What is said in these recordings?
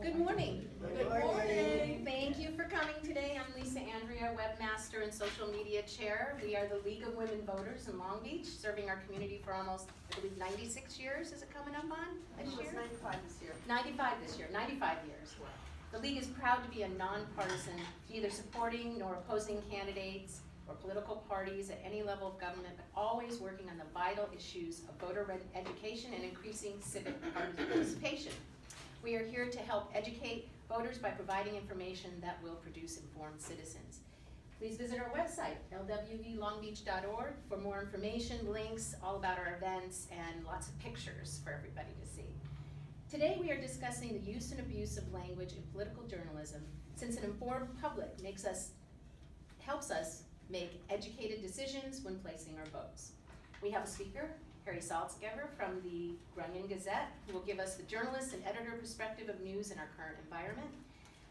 Good morning. Good morning. Thank you for coming today. I'm Lisa Andrea, webmaster and social media chair. We are the League of Women Voters in Long Beach, serving our community for almost, I believe, 96 years. Is it coming up on this year? It's 95 this year. 95 this year, 95 years. The League is proud to be a nonpartisan, neither supporting nor opposing candidates or political parties at any level of government, but always working on the vital issues of voter education and increasing civic participation. We are here to help educate voters by providing information that will produce informed citizens. Please visit our website, lwvlongbeach.org, for more information, links, all about our events, and lots of pictures for everybody to see. Today we are discussing the use and abuse of language in political journalism, since an informed public helps us make educated decisions when placing our votes. We have a speaker, Saltzgaver from the Grunion Gazette, who will give us the journalist and editor perspective of news in our current environment.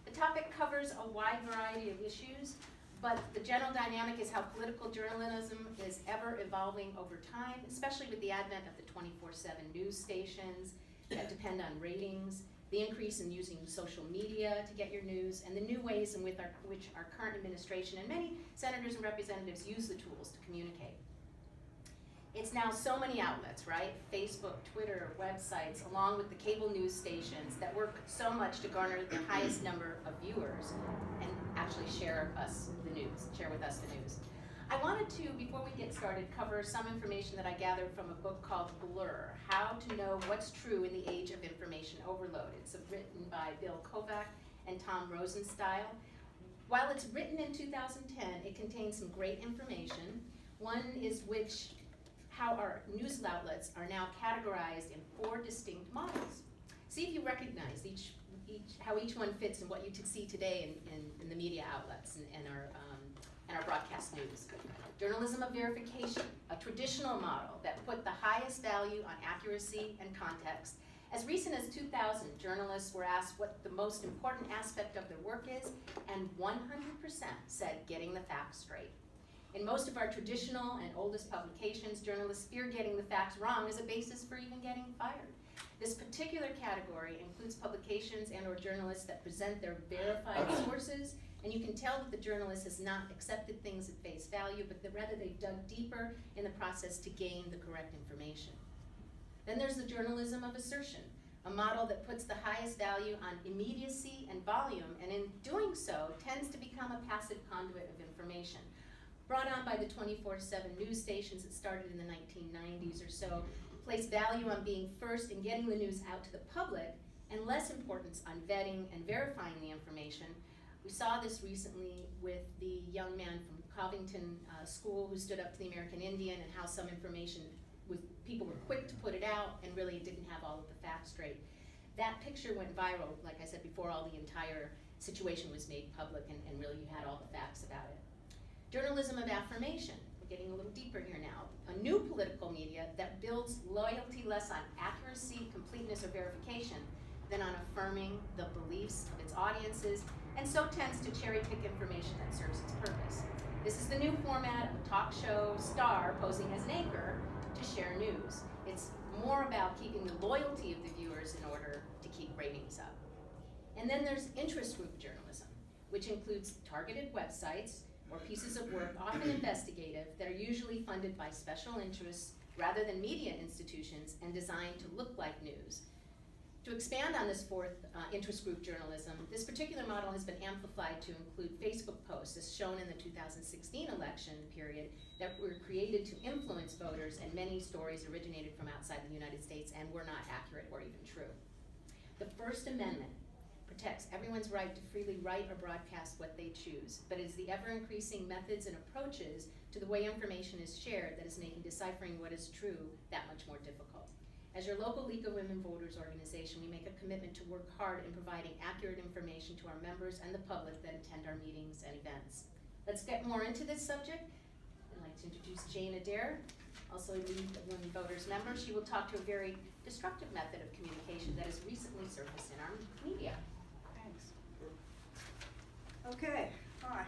The topic covers a wide variety of issues, but the general dynamic is how political journalism is ever evolving over time, especially with the advent of the 24/7 news stations that depend on ratings, the increase in using social media to get your news, and the new ways in which our current administration and many senators and representatives use the tools to communicate. It's now so many outlets, right? Facebook, Twitter, websites, along with the cable news stations that work so much to garner the highest number of viewers and actually share with us the news. I wanted to, before we get started, cover some information that I gathered from a book called Blur, How to Know What's True in the Age of Information Overload. It's written by Bill Kovac and Tom Rosenstyle. While it's written in 2010, it contains some great information. One is how our news outlets are now categorized in 4 distinct models. See if you recognize how each one fits in what you see today in the media outlets and our broadcast news. Journalism of verification, a traditional model that put the highest value on accuracy and context. As recent as 2000, journalists were asked what the most important aspect of their work is, and 100% said getting the facts straight. In most of our traditional and oldest publications, journalists fear getting the facts wrong as a basis for even getting fired. This particular category includes publications and/or journalists that present their verified sources, and you can tell that the journalist has not accepted things at face value, but rather they've dug deeper in the process to gain the correct information. Then there's the journalism of assertion, a model that puts the highest value on immediacy and volume, and in doing so, tends to become a passive conduit of information. Brought on by the 24/7 news stations that started in the 1990s or so, placed value on being first in getting the news out to the public, and less importance on vetting and verifying the information. We saw this recently with the young man from Covington School who stood up to the American Indian, and how some information people were quick to put it out and really didn't have all of the facts straight. That picture went viral, like I said before, all the entire situation was made public and really you had all the facts about it. Journalism of affirmation, we're getting a little deeper here now. A new political media that builds loyalty less on accuracy, completeness, or verification than on affirming the beliefs of its audiences, and so tends to cherry pick information that serves its purpose. This is the new format of a talk show star posing as an anchor to share news. It's more about keeping the loyalty of the viewers in order to keep ratings up. And then there's interest group journalism, which includes targeted websites or pieces of work, often investigative, that are usually funded by special interests rather than media institutions and designed to look like news. To expand on this 4th interest group journalism, this particular model has been amplified to include Facebook posts, as shown in the 2016 election period, that were created to influence voters, and many stories originated from outside the United States and were not accurate or even true. The First Amendment protects everyone's right to freely write or broadcast what they choose, but it's the ever-increasing methods and approaches to the way information is shared that is making deciphering what is true that much more difficult. As your local League of Women Voters organization, we make a commitment to work hard in providing accurate information to our members and the public that attend our meetings and events. Let's get more into this subject. I'd like to introduce Jane Adair, also a League of Women Voters member. She will talk to a very destructive method of communication that has recently surfaced in our media. Thanks. Okay, hi.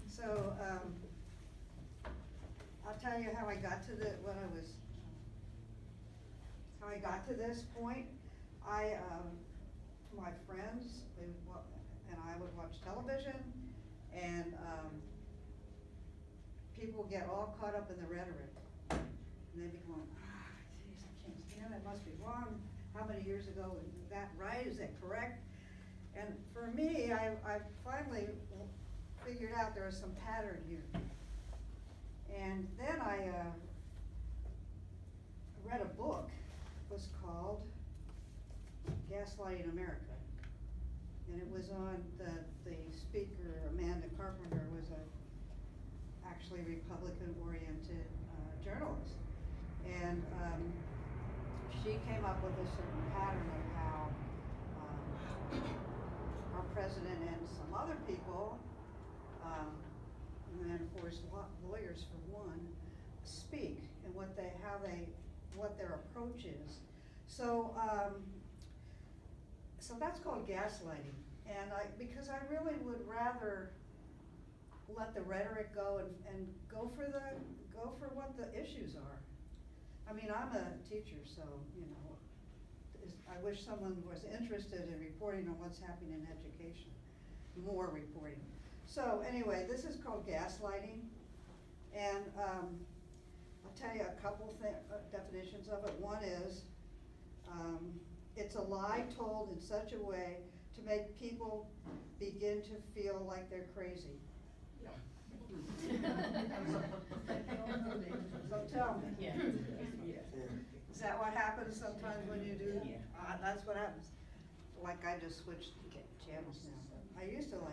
So, I'll tell you how I got to what I was how I got to this point. My friends, and I would watch television, and people get all caught up in the rhetoric. And they be going, geez, I can't stand it, must be wrong. How many years ago was that right? Is that correct? And for me, I finally figured out there was some pattern here. And then I read a book. It was called Gaslighting America. And it was on the speaker, Amanda Carpenter, was actually Republican-oriented journalist. And she came up with a certain pattern of how our president and some other people, and then of course lawyers for one, speak and what their approach is. So that's called gaslighting. And because I really would rather let the rhetoric go and go for what the issues are. I mean, I'm a teacher, so, you know, I wish someone was interested in reporting on what's happening in education, more reporting. So anyway, this is called gaslighting, and I'll tell you a couple definitions of it. One is, it's a lie told in such a way to make people begin to feel like they're crazy. So tell me. Yeah. Is that what happens sometimes when you do? That's what happens. Like I just switched channels now. I used to no,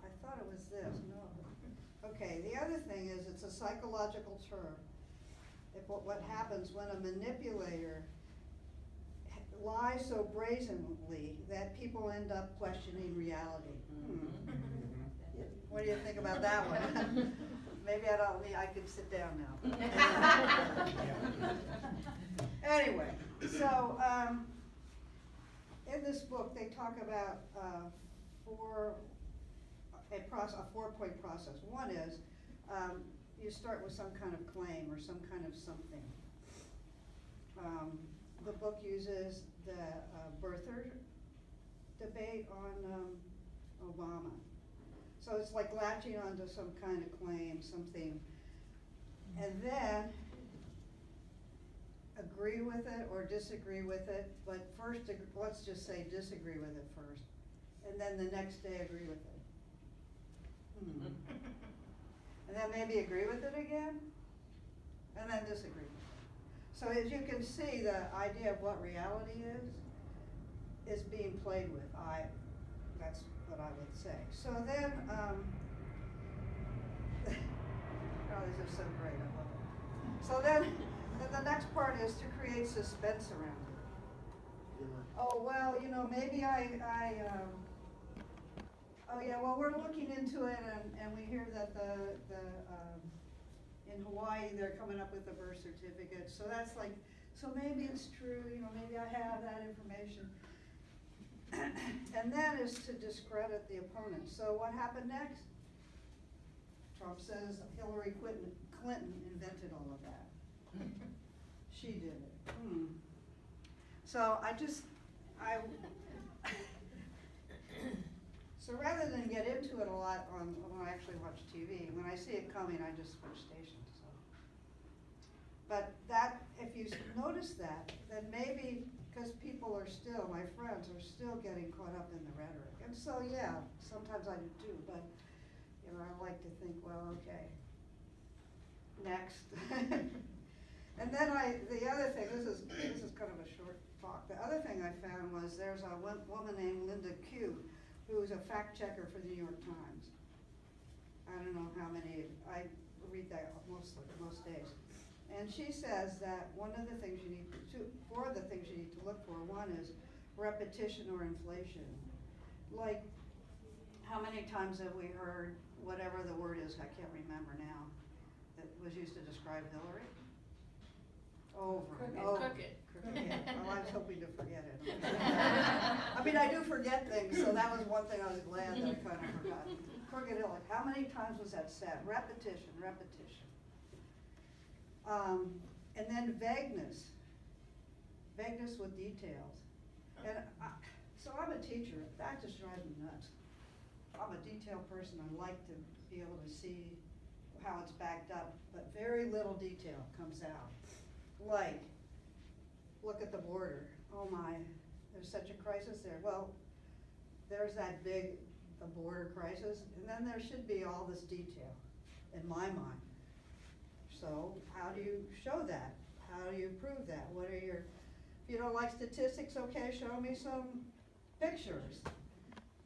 I thought it was this, no. Okay, the other thing is it's a psychological term. What happens when a manipulator lies so brazenly that people end up questioning reality. What do you think about that one? Maybe I could sit down now. Anyway, so in this book they talk about a four-point process. One is you start with some kind of claim or some kind of something. The book uses the birther debate on Obama. So it's like latching onto some kind of claim, something, and then agree with it or disagree with it, but first, let's just say disagree with it first, and then the next day agree with it. And then maybe agree with it again, and then disagree with it. So as you can see, the idea of what reality is being played with. That's what I would say. So then, oh, these are so great, I love it. So then the next part is to create suspense around it. Oh, well, you know, maybe oh yeah, well, we're looking into it and we hear that in Hawaii, they're coming up with a birth certificate. So that's like, so maybe it's true, you know, maybe I have that information. And then is to discredit the opponent. So what happened next? Trump says Hillary Clinton invented all of that. She did it. So so rather than get into it a lot when I actually watch TV, when I see it coming, I just switch stations. So. But that, if you notice that, then maybe, because people are still, my friends are still getting caught up in the rhetoric. And so, yeah, sometimes I do too, but, you know, I like to think, well, okay, next. And then the other thing, this is kind of a short talk. The other thing I found was there's a woman named Linda Q, who's a fact checker for the New York Times. I don't know how many, I read that most days. And she says that four of the things you need to look for, one is repetition or inflation. Like, how many times have we heard whatever the word is, I can't remember now, that was used to describe Hillary? Over and over. Crooked. Well, I was hoping to forget it. I mean, I do forget things, so that was one thing I was glad that I kind of forgot. Crooked Hillary, how many times was that said? Repetition. And then vagueness. vagueness with details. And so I'm a teacher, that just drives me nuts. I'm a detail person, I like to be able to see how it's backed up, but very little detail comes out. Like, look at the border, oh my, there's such a crisis there. Well, there's that big, the border crisis, and then there should be all this detail, in my mind. So, how do you show that? How do you prove that? What are your, if you don't like statistics, okay, show me some pictures.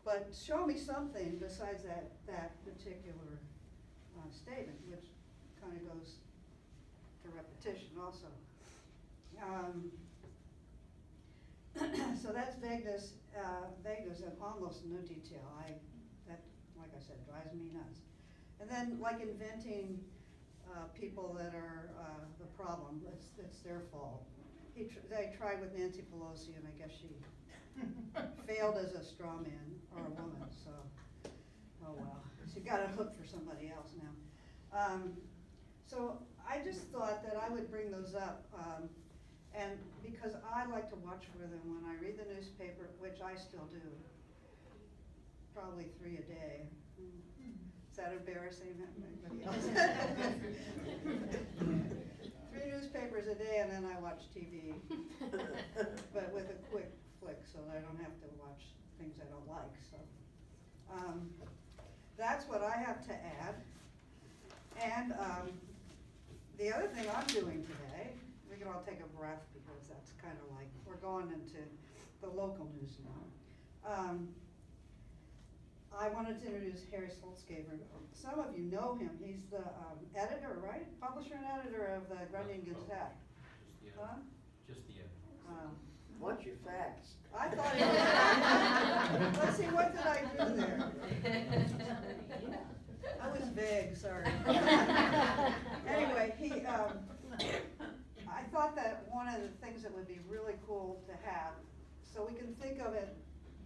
But show me something besides that particular statement, which kind of goes to repetition also. So that's vagueness, vagueness and almost no detail. That, like I said, drives me nuts. And then like inventing people that are the problem, it's their fault. They tried with Nancy Pelosi, and I guess she failed as a straw man or a woman, so, oh well. She got a hook for somebody else now. So I just thought that I would bring those up, and because I like to watch for them when I read the newspaper, which I still do, probably 3 a day. Is that embarrassing? Anybody else? 3 newspapers a day, and then I watch TV, but with a quick flick, so I don't have to watch things I don't like. So that's what I have to add. And the other thing I'm doing today, we can all take a breath because that's kind of like we're going into the local news now. I wanted to introduce Harry Saltzgaver. Some of you know him. He's the editor, right? Publisher and editor of the Grunion Gazette. Just the What's your facts? I thought it was. Let's see, what did I do there? I was vague, sorry. Anyway, I thought that one of the things that would be really cool to have, so we can think of it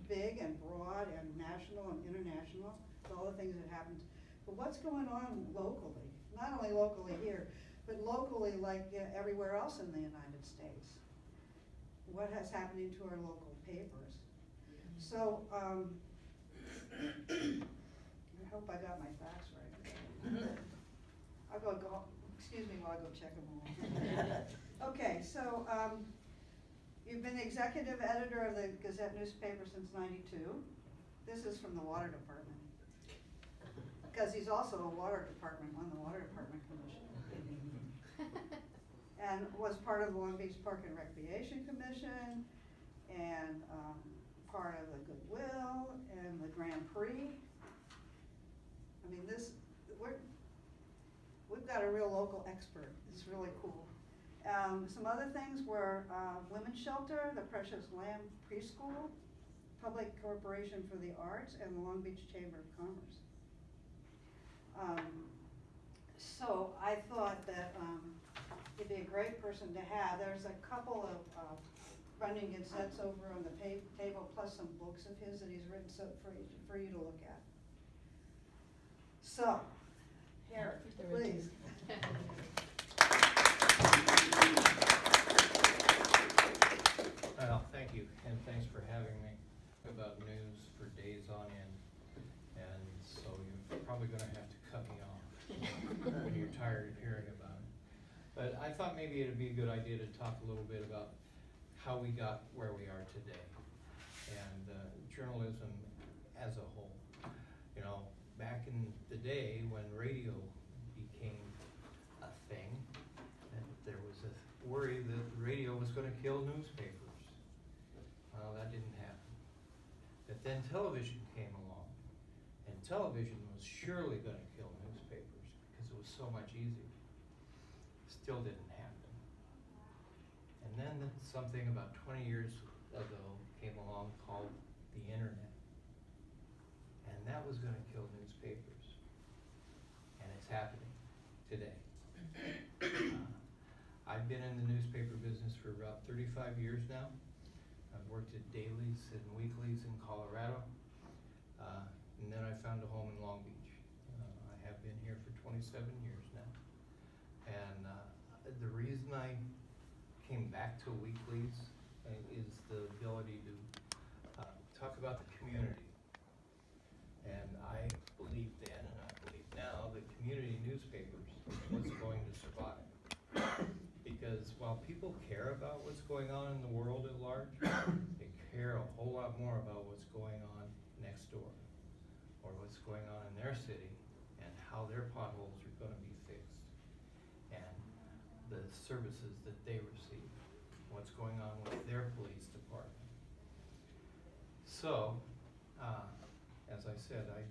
big and broad and national and international, all the things that happen. But what's going on locally? Not only locally here, but locally like everywhere else in the United States. What has happening to our local papers? So, I hope I got my facts right. I'll go, excuse me while I go check them all. Okay, so you've been the executive editor of the Gazette newspaper since '92. This is from the Water Department. Because he's also a Water Department, on the Water Department Commission. And was part of the Long Beach Park and Recreation Commission, and part of the Goodwill, and the Grand Prix. I mean, we've got a real local expert. It's really cool. Some other things were Women's Shelter, the Precious Lamb Preschool, Public Corporation for the Arts, and the Long Beach Chamber of Commerce. So I thought that he'd be a great person to have. There's a couple of Grunion Gazettes over on the table, plus some books of his that he's written for you to look at. So, Harry, please. Well, thank you, and thanks for having me about news for days on end. And so you're probably going to have to cut me off when you're tired of hearing about it. But I thought maybe it'd be a good idea to talk a little bit about how we got where we are today, and journalism as a whole. You know, back in the day when radio became a thing, and there was a worry that the radio was going to kill newspapers. Well, that didn't happen. But then television came along, and television was surely going to kill newspapers because it was so much easier. Still didn't happen. And then something about 20 years ago came along called the internet. And that was going to kill newspapers. And it's happening today. I've been in the newspaper business for about 35 years now. I've worked at dailies and weeklies in Colorado. And then I found a home in Long Beach. I have been here for 27 years now. And the reason I came back to weeklies is the ability to talk about the community. And I believe then, and I believe now, that community newspapers is what's going to survive. Because while people care about what's going on in the world at large, they care a whole lot more about what's going on next door, or what's going on in their city, and how their potholes are gonna be fixed, and the services that they receive, what's going on with their police department. So, as I said, I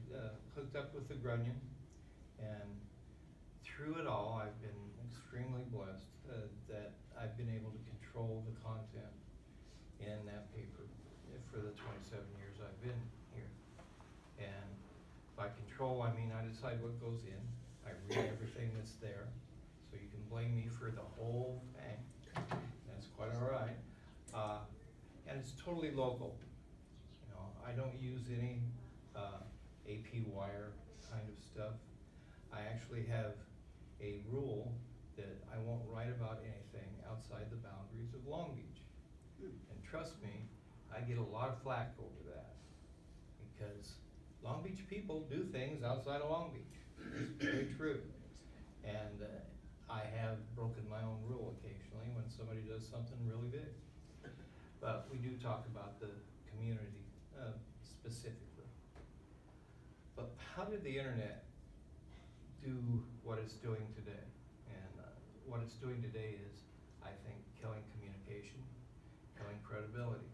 hooked up with the Grunion, and through it all, I've been extremely blessed that I've been able to control the content in that paper for the 27 years I've been here. And by control, I mean I decide what goes in. I read everything that's there, so you can blame me for the whole thing. That's quite all right. And it's totally local. You know, I don't use any AP wire kind of stuff. I actually have a rule that I won't write about anything outside the boundaries of Long Beach. And trust me, I get a lot of flack over that, because Long Beach people do things outside of Long Beach. It's very true. And I have broken my own rule occasionally when somebody does something really big. But we do talk about the community specifically. But how did the internet do what it's doing today? And what it's doing today is, I think, killing communication, killing credibility.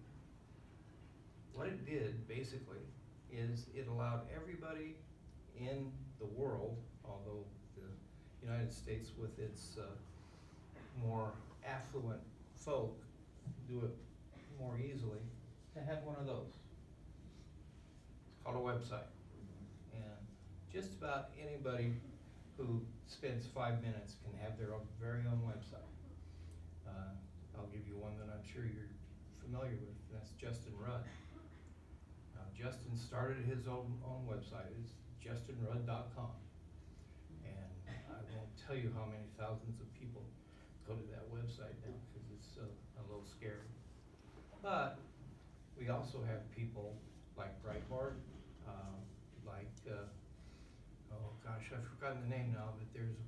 What it did, basically, is it allowed everybody in the world, although the United States with its more affluent folk do it more easily, to have one of those. It's called a website. And just about anybody who spends 5 minutes can have their own, very own website. I'll give you one that I'm sure you're familiar with, and that's Justin Rudd. Justin started his own website. It's justinrudd.com. And I won't tell you how many thousands of people go to that website now, because it's a little scary. But we also have people like Breitbart, oh gosh, I've forgotten the name now, but there's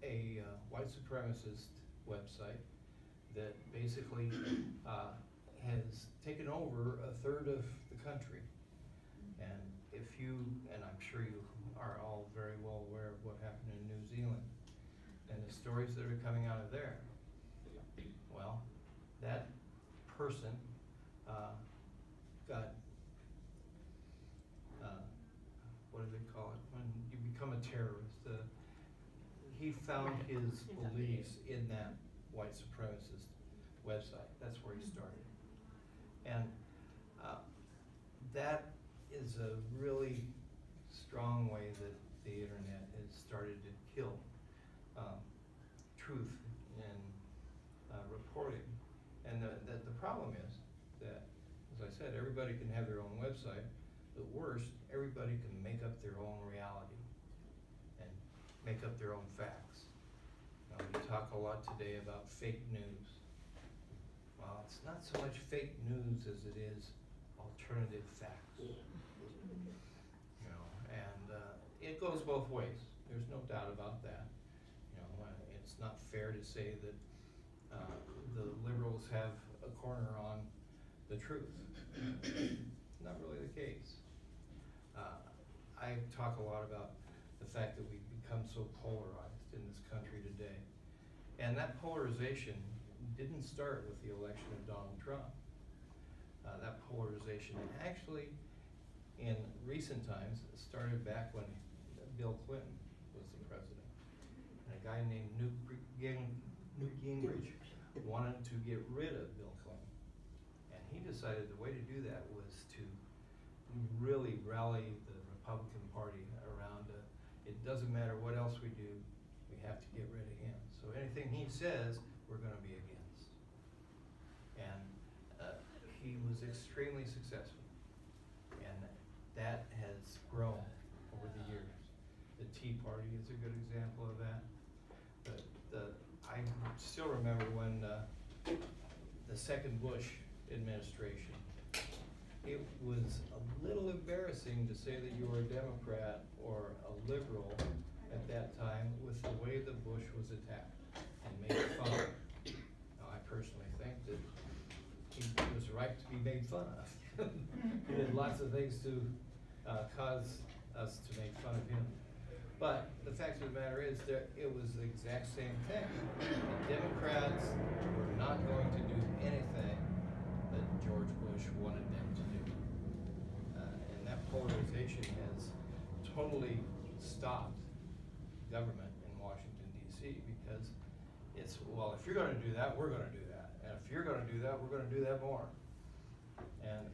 a white supremacist website that basically has taken over a third of the country. And if you, and I'm sure you are all very well aware of what happened in New Zealand and the stories that are coming out of there. Well, that person got, what do they call it, when you become a terrorist? He found his beliefs in that white supremacist website. That's where he started. And that is a really strong way that the internet has started to kill truth in reporting. And the problem is that, as I said, everybody can have their own website, but worse, everybody can make up their own reality and make up their own facts. We talk a lot today about fake news. Well, it's not so much fake news as it is alternative facts. You know, and it goes both ways. There's no doubt about that. You know, it's not fair to say that the liberals have a corner on the truth. Not really the case. I talk a lot about the fact that we've become so polarized in this country today. And that polarization didn't start with the election of Donald Trump. That polarization actually, in recent times, started back when Bill Clinton was the president. And a guy named Newt Gingrich wanted to get rid of Bill Clinton. And he decided the way to do that was to really rally the Republican Party around it doesn't matter what else we do, we have to get rid of him. So anything he says, we're going to be against. And he was extremely successful. And that has grown over the years. The Tea Party is a good example of that. I still remember when the second Bush administration, it was a little embarrassing to say that you were a Democrat or a liberal at that time with the way that Bush was attacked and made fun of. Now, I personally think that he was right to be made fun of. He did lots of things to cause us to make fun of him. But the fact of the matter is that it was the exact same thing. The Democrats were not going to do anything that George Bush wanted them to do. And that polarization has totally stopped government in Washington, D.C. because it's, well, if you're gonna do that, we're gonna do that. And if you're gonna do that, we're gonna do that more. And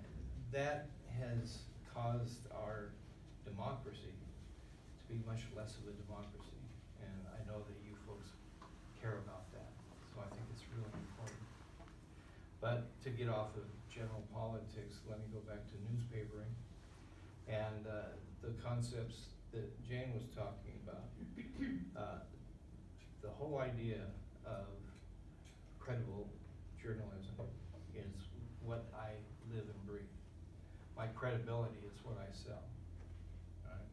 that has caused our democracy to be much less of a democracy. And I know that you folks care about that. So I think it's really important. But to get off of general politics, let me go back to newspapering and the concepts that Jane was talking about. The whole idea of credible journalism is what I live and breathe. My credibility is what I sell. Right?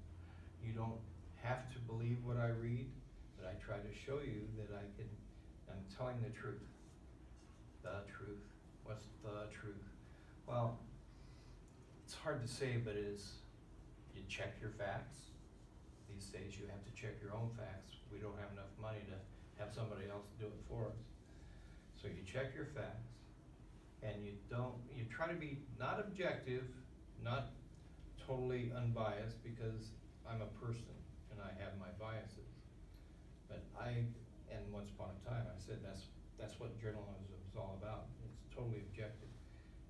You don't have to believe what I read, but I try to show you that I'm telling the truth. The truth. What's the truth? Well, it's hard to say, but it is, you check your facts. These days you have to check your own facts. We don't have enough money to have somebody else do it for us. So you check your facts, and you try to be not objective, not totally unbiased, because I'm a person and I have my biases. But and once upon a time I said that's what journalism is all about. It's totally objective.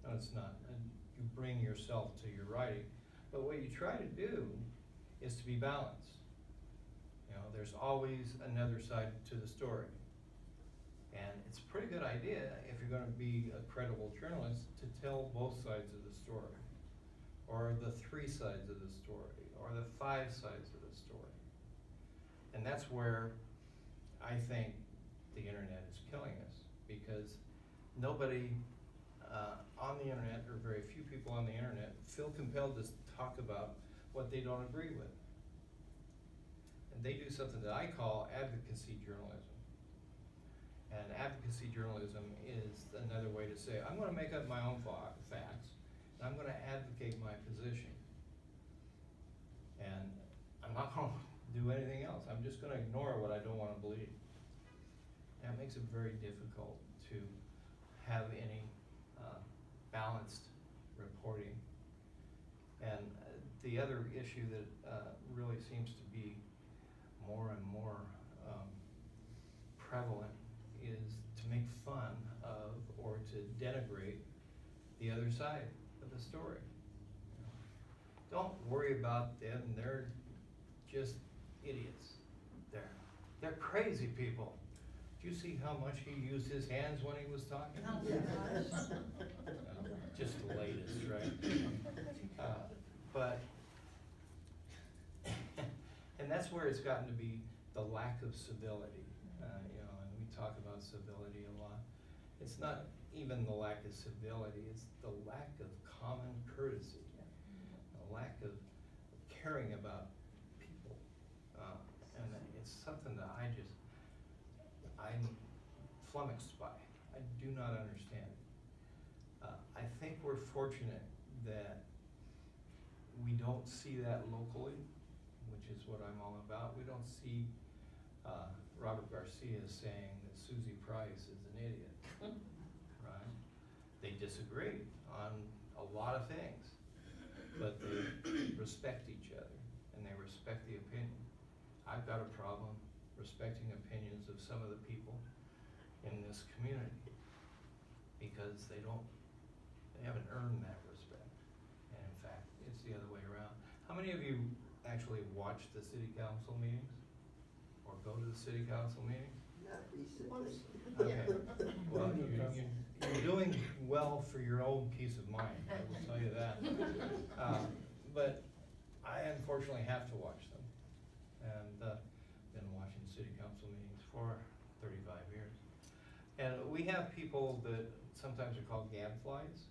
No, it's not. And you bring yourself to your writing, but what you try to do is to be balanced. You know, there's always another side to the story. And it's a pretty good idea, if you're gonna be a credible journalist, to tell both sides of the story, or the 3 sides of the story, or the 5 sides of the story. And that's where I think the internet is killing us, because nobody on the internet, or very few people on the internet, feel compelled to talk about what they don't agree with. And they do something that I call advocacy journalism. And advocacy journalism is another way to say, I'm gonna make up my own facts, and I'm gonna advocate my position. And I'm not gonna do anything else. I'm just gonna ignore what I don't wanna believe. That makes it very difficult to have any balanced reporting. And the other issue that really seems to be more and more prevalent is to make fun of or to denigrate the other side of the story. Don't worry about them, they're just idiots. They're crazy people. Did you see how much he used his hands when he was talking? Oh, gosh. Just the latest, right? But, and that's where it's gotten to be the lack of civility. You know, and we talk about civility a lot. It's not even the lack of civility, it's the lack of common courtesy, the lack of caring about people. And it's something that I'm flummoxed by. I do not understand it. I think we're fortunate that we don't see that locally, which is what I'm all about. We don't see Robert Garcia saying that Susie Price is an idiot, right? They disagree on a lot of things, but they respect each other and they respect the opinion. I've got a problem respecting opinions of some of the people in this community because they haven't earned that respect. And in fact, it's the other way around. How many of you actually watch the city council meetings or go to the city council meetings? Not recently. Okay, well, you're doing well for your own peace of mind, I will tell you that. But I unfortunately have to watch them. And been watching city council meetings for 35 years. And we have people that sometimes are called gadflies,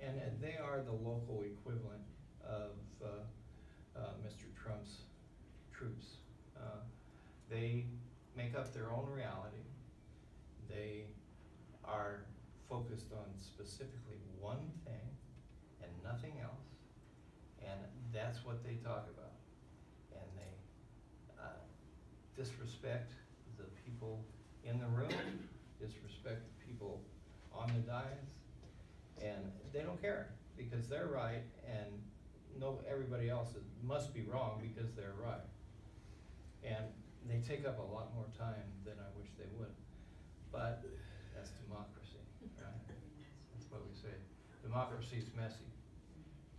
and they are the local equivalent of Mr. Trump's troops. They make up their own reality. They are focused on specifically one thing and nothing else, and that's what they talk about. And they disrespect the people in the room, disrespect the people on the dais, and they don't care because they're right, and everybody else must be wrong because they're right. And they take up a lot more time than I wish they would, but that's democracy, right? That's what we say. Democracy is messy.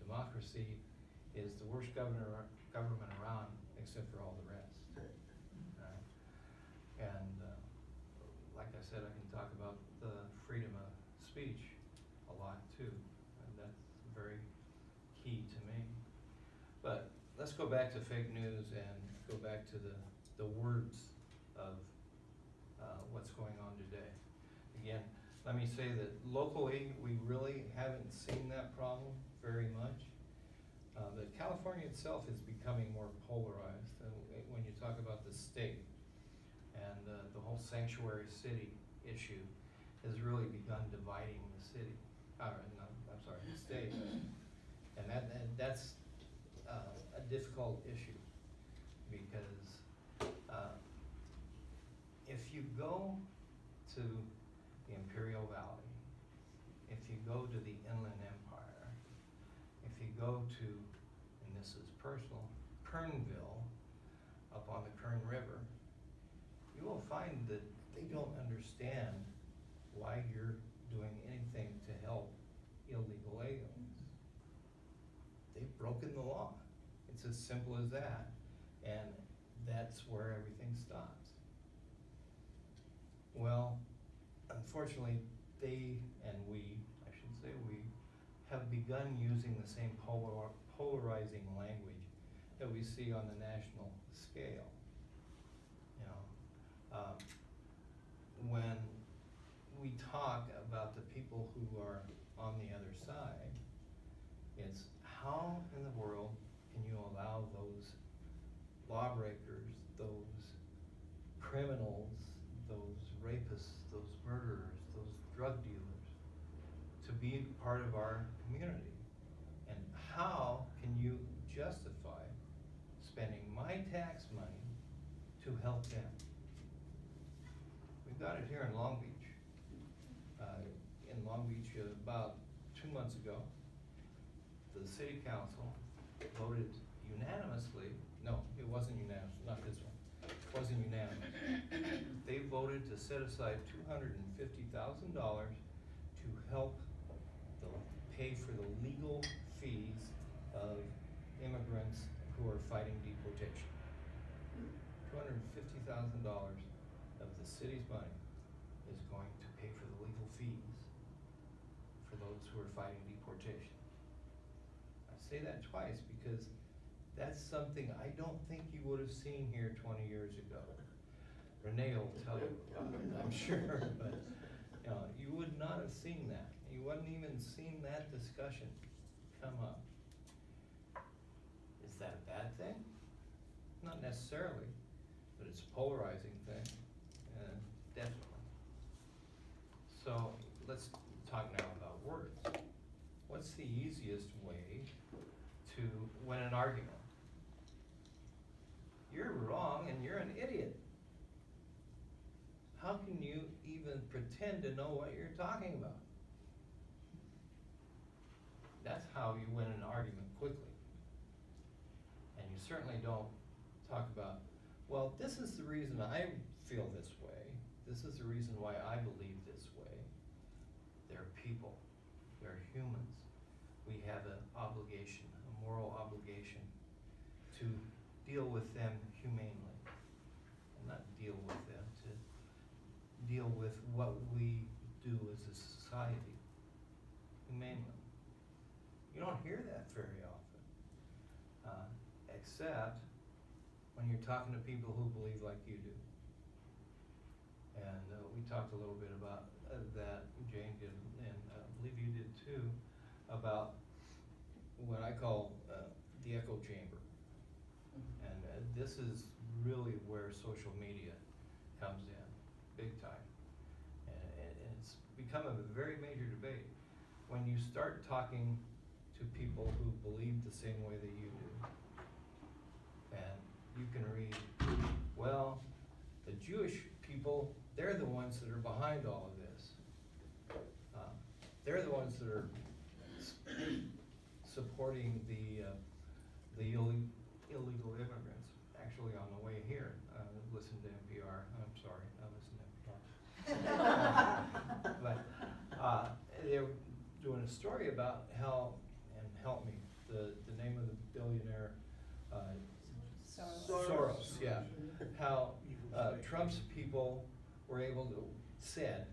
Democracy is the worst government around, except for all the rest. Right? And like I said, I can talk about the freedom of speech a lot too, and that's very key to me. But let's go back to fake news and go back to the words of what's going on today. Again, let me say that locally, we really haven't seen that problem very much. But California itself is becoming more polarized when you talk about the state. And the whole sanctuary city issue has really begun dividing the city. I'm sorry, the state. And that's a difficult issue because if you go to the Imperial Valley, if you go to the Inland Empire, if you go to, and this is personal, Kernville, up on the Kern River, you will find that they don't understand why you're doing anything to help illegal aliens. They've broken the law. It's as simple as that, and that's where everything stops. Well, unfortunately, they and we, I should say we, have begun using the same polarizing language that we see on the national scale. You know, when we talk about the people who are on the other side, it's how in the world can you allow those lawbreakers, those criminals, those rapists, those murderers, those drug dealers to be part of our community? And how can you justify spending my tax money to help them? We've got it here in Long Beach. In Long Beach about 2 months ago, the city council voted unanimously, no, it wasn't unanimous, not this one, it wasn't unanimous. They voted to set aside $250,000 to help pay for the legal fees of immigrants who are fighting deportation. $250,000 of the city's money is going to pay for the legal fees for those who are fighting deportation. I say that twice because that's something I don't think you would have seen here 20 years ago. Renee will tell you about it, I'm sure, but you know, you would not have seen that. You wouldn't even seen that discussion come up. Is that a bad thing? Not necessarily, but it's a polarizing thing, definitely. So let's talk now about words. What's the easiest way to win an argument? You're wrong and you're an idiot. How can you even pretend to know what you're talking about? That's how you win an argument quickly. And you certainly don't talk about, well, this is the reason I feel this way. This is the reason why I believe this way. They're people. They're humans. We have an obligation, a moral obligation to deal with them humanely. And not deal with them, to deal with what we do as a society humanely. You don't hear that very often, except when you're talking to people who believe like you do. And we talked talked a little bit about that, Jane did, and I believe you did too, about what I call the echo chamber. And this is really where social media comes in, big time. And it's become a very major debate. When you start talking to people who believe the same way that you do, and you can read, well, the Jewish people, they're the ones that are behind all of this. They're the ones that are supporting the illegal immigrants. Actually, on the way here, listen to NPR. I'm sorry, I listen to NPR. But they were doing a story about how, and help me, the name of the billionaire, Soros, yeah. How Trump's people were able to, said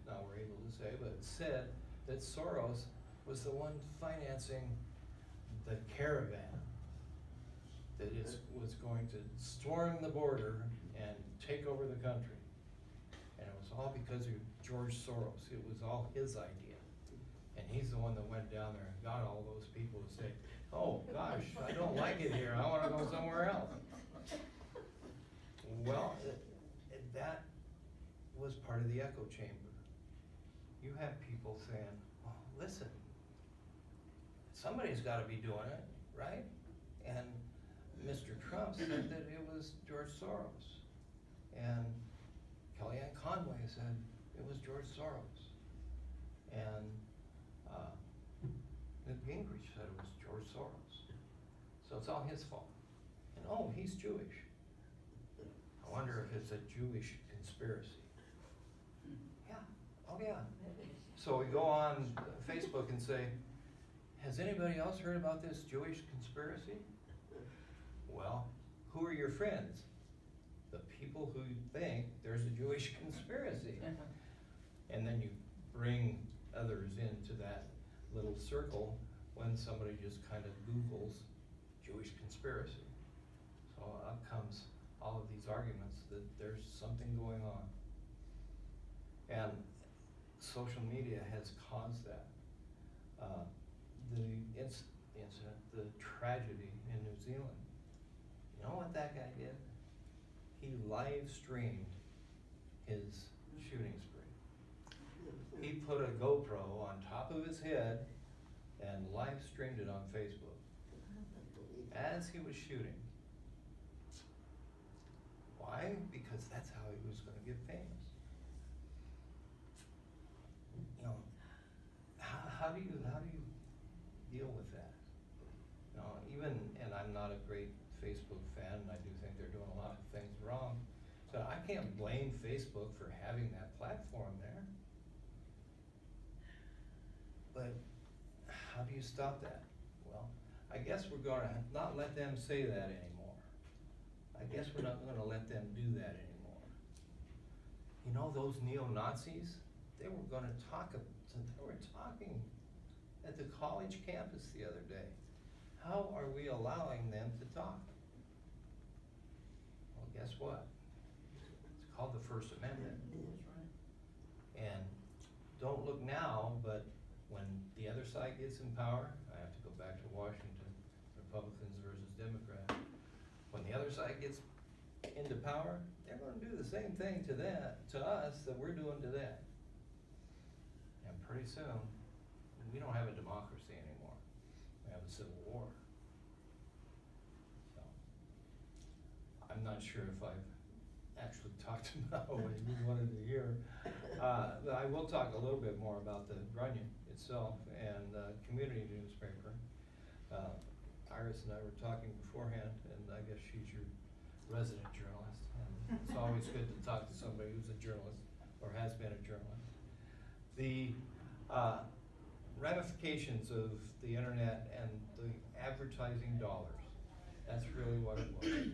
that Soros was the one financing the caravan that was going to storm the border and take over the country. And it was all because of George Soros. It was all his idea. And he's the one that went down there and got all those people to say, oh gosh, I don't like it here, I wanna go somewhere else. Well, that was part of the echo chamber. You have people saying, oh, listen, somebody's gotta be doing it, right? And Mr. Trump said that it was George Soros. And Kellyanne Conway said it was George Soros. And Newt Gingrich said it was George Soros. So it's all his fault. And oh, he's Jewish. I wonder if it's a Jewish conspiracy. Yeah, oh yeah. So we go on Facebook and say, has anybody else heard about this Jewish conspiracy? Well, who are your friends? The people who think there's a Jewish conspiracy. And then you bring others into that little circle when somebody just kind of Googles Jewish conspiracy. So up comes all of these arguments that there's something going on. And social media has caused that. The incident, the tragedy in New Zealand. You know what that guy did? He live streamed his shooting spree. He put a GoPro on top of his head and live streamed it on Facebook as he was shooting. Why? Because that's how he was going to get famous. You know, how do you deal with that? You know, even, and I'm not a great Facebook fan, and I do think they're doing a lot of things wrong. So I can't blame Facebook for having that platform there. But how do you stop that? Well, I guess we're going to not let them say that anymore. I guess we're not going to let them do that anymore. You know, those neo-Nazis, they were talking at the college campus the other day. How are we allowing them to talk? Well, guess what? It's called the First Amendment. That's right. And don't look now, but when the other side gets in power, I have to go back to Washington, Republicans versus Democrats. When the other side gets into power, they're going to do the same thing to us that we're doing to them. And pretty soon, we don't have a democracy anymore. We have a civil war. So, I'm not sure if I've actually talked about what you wanted to hear. But I will talk a little bit more about the Grunion itself and community newspaper. Iris and I were talking beforehand, and I guess she's your resident journalist. And it's always good to talk to somebody who's a journalist or has been a journalist. The ramifications of the internet and the advertising dollars, that's really what it was.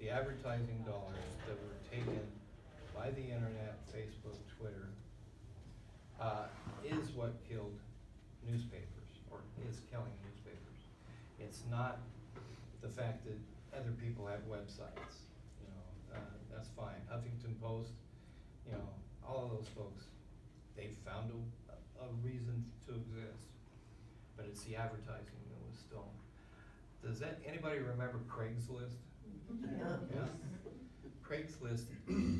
The advertising dollars that were taken by the internet, Facebook, Twitter, is what killed newspapers, or is killing newspapers. It's not the fact that other people have websites, you know, that's fine. Huffington Post, you know, all of those folks they found a reason to exist. But it's the advertising that was still. Does anybody remember Craigslist? Yeah. Craigslist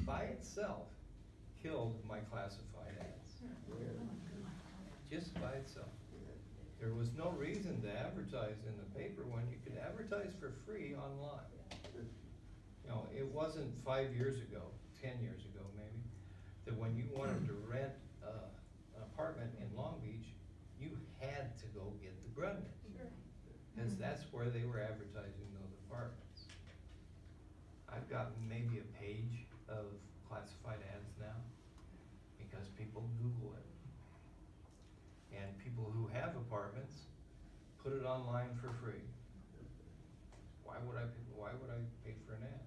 by itself killed my classified ads. Just by itself. There was no reason to advertise in the paper when you could advertise for free online. You know, it wasn't 5 years ago, 10 years ago maybe, that when you wanted to rent an apartment in Long Beach, you had to go get the Grunion. Because that's where they were advertising those apartments. I've got maybe a page of classified ads now because people Google it. And people who have apartments put it online for free. Why would I pay for an ad?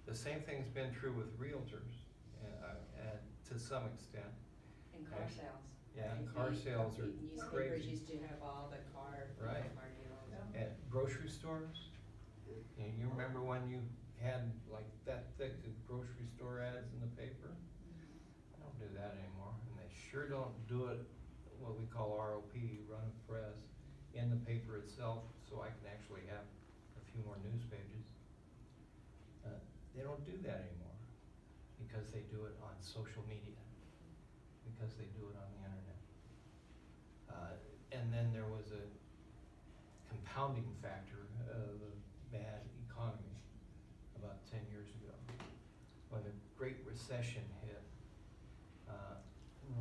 The same thing's been true with realtors, and to some extent. And car sales. Yeah, I mean, car sales are newspapers crazy. used to have all the car, Right. car deals. At grocery stores, and you remember when you had like that thick of grocery store ads in the paper? I don't do that anymore, and they sure don't do it, what we call ROP, run of press, in the paper itself, so I can actually have a few more news pages. They don't do that anymore, because they do it on social media, because they do it on the internet. And then there was a compounding factor of a bad economy about 10 years ago. When the Great Recession hit,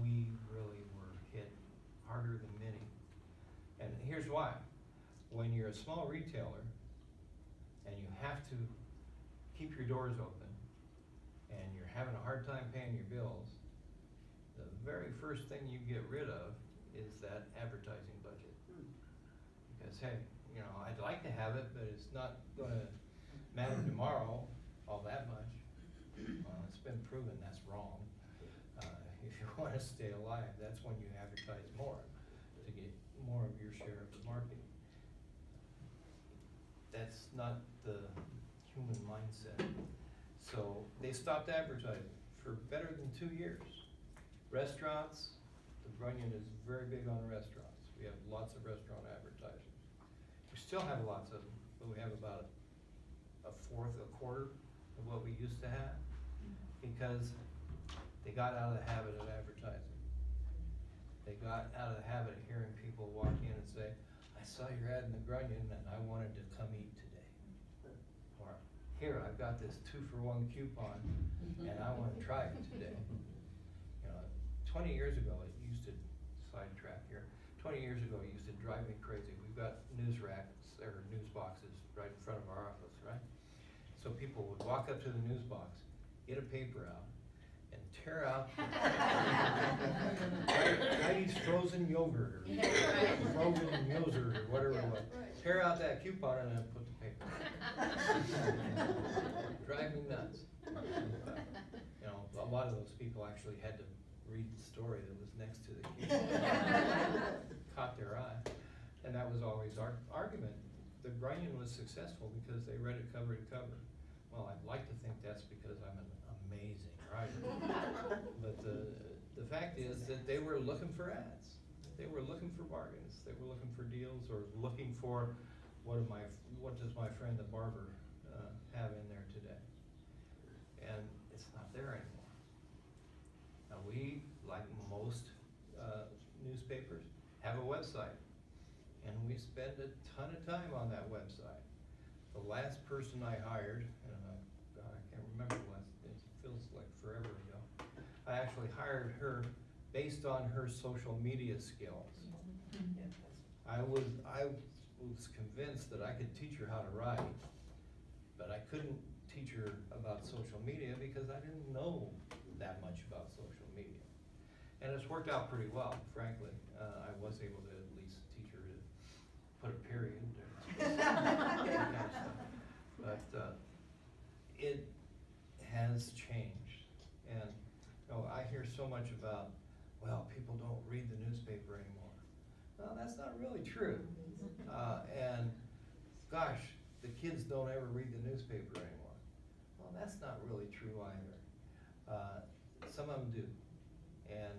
we really were hit harder than many. And here's why. When you're a small retailer and you have to keep your doors open and you're having a hard time paying your bills, the very first thing you get rid of is that advertising budget. Because hey, you know, I'd like to have it, but it's not gonna matter tomorrow all that much. Well, it's been proven that's wrong. If you wanna stay alive, that's when you advertise more to get more of your share of the market. That's not the human mindset. So they stopped advertising for better than 2 years. Restaurants, the Grunion is very big on restaurants. We have lots of restaurant advertisers. We still have lots of them, but we have about a quarter of what we used to have, because they got out of the habit of advertising. They got out of the habit of hearing people walk in and say, I saw your ad in the Grunion and I wanted to come eat today. Or, here, I've got this 2-for-1 coupon and I want to try it today. You know, 20 years ago, it used to, sidetrack here, 20 years ago, it used to drive me crazy. We've got news racks, or news boxes right in front of our office, right? So people would walk up to the news box, get a paper out, and tear out Heidi's frozen yogurt, or frozen yogurt, or whatever it was. Tear out that coupon and then put the paper on. Drive me nuts. You know, a lot of those people actually had to read the story that was next to the coupon. Caught their eye. And that was always our argument. The Grunion was successful because they read it cover to cover. Well, I'd like to think that's because I'm an amazing writer. But the fact is that they were looking for ads. They were looking for bargains. They were looking for deals, or looking for what does my friend the barber have in there today? And it's not there anymore. Now we, like most newspapers, have a website, and we spend a ton of time on that website. The last person I hired, and God, I can't remember the last, it feels like forever ago. I actually hired her based on her social media skills. I was convinced that I could teach her how to write, but I couldn't teach her about social media because I didn't know that much about social media. And it's worked out pretty well, frankly. I was able to at least teach her to put a period there. That kind of stuff. But it has changed. And you know, I hear so much about, well, people don't read the newspaper anymore. Well, that's not really true. And gosh, the kids don't ever read the newspaper anymore. Well, that's not really true either. Some of them do. And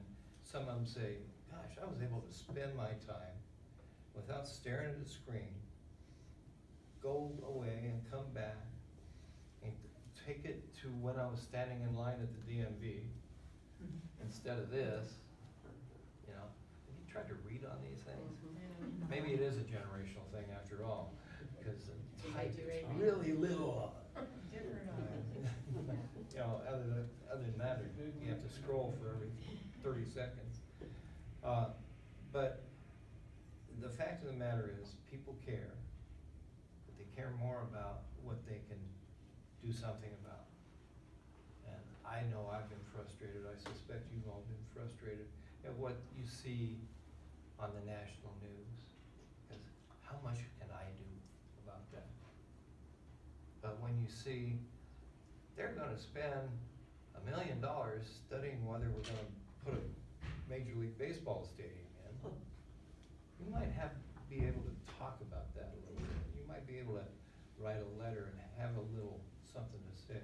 some of them say, gosh, I was able to spend my time without staring at the screen, go away and come back and take it to when I was standing in line at the DMV instead of this, you know. Have you tried to read on these things? Maybe it is a generational thing after all, because the type is really little. You know, other than that, you have to scroll for every 30 seconds. But the fact of the matter is, people care, but they care more about what they can do something about. And I know I've been frustrated, I suspect you've all been frustrated at what you see on the national news. Because how much can I do about that? But when you see they're gonna spend $1 million studying whether we're gonna put a Major League Baseball stadium in, you might be able to talk about that a little bit. You might be able to write a letter and have a little something to say.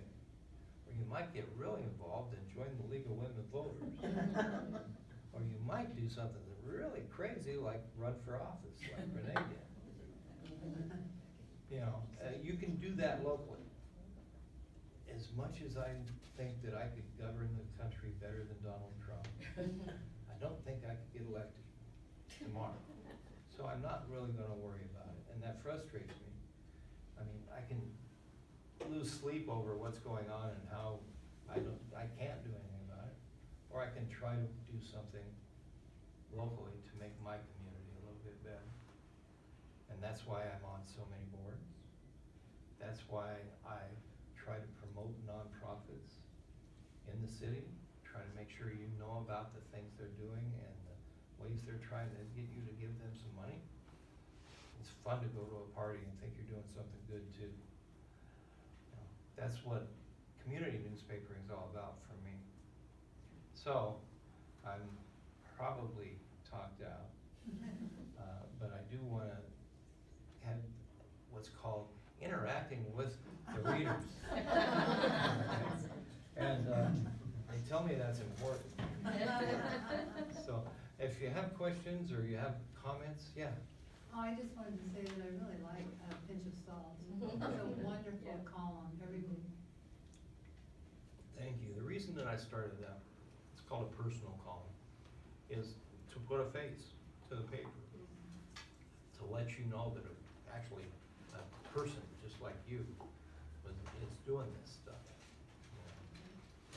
Or you might get really involved and join the League of Women Voters. Or you might do something really crazy like run for office like Renee did. You know, you can do that locally. As much as I think that I could govern the country better than Donald Trump, I don't think I could get elected tomorrow. So I'm not really gonna worry about it, and that frustrates me. I mean, I can lose sleep over what's going on and how I can't do anything about it. Or I can try to do something locally to make my community a little bit better. And that's why I'm on so many boards. That's why I try to promote nonprofits in the city, try to make sure you know about the things they're doing and the ways they're trying to get you to give them some money. It's fun to go to a party and think you're doing something good too. You know, that's what community newspapering is all about for me. So, I'm probably talked out, but I do wanna have what's called interacting with the readers. And they tell me that's important. So if you have questions or you have comments, yeah. Oh, I just wanted to say that I really like Pinch of Salt. It's a wonderful column every week. Thank you. The reason that I started that, it's called a personal column, is to put a face to the paper, to let you know that actually a person just like you is doing this stuff. You know.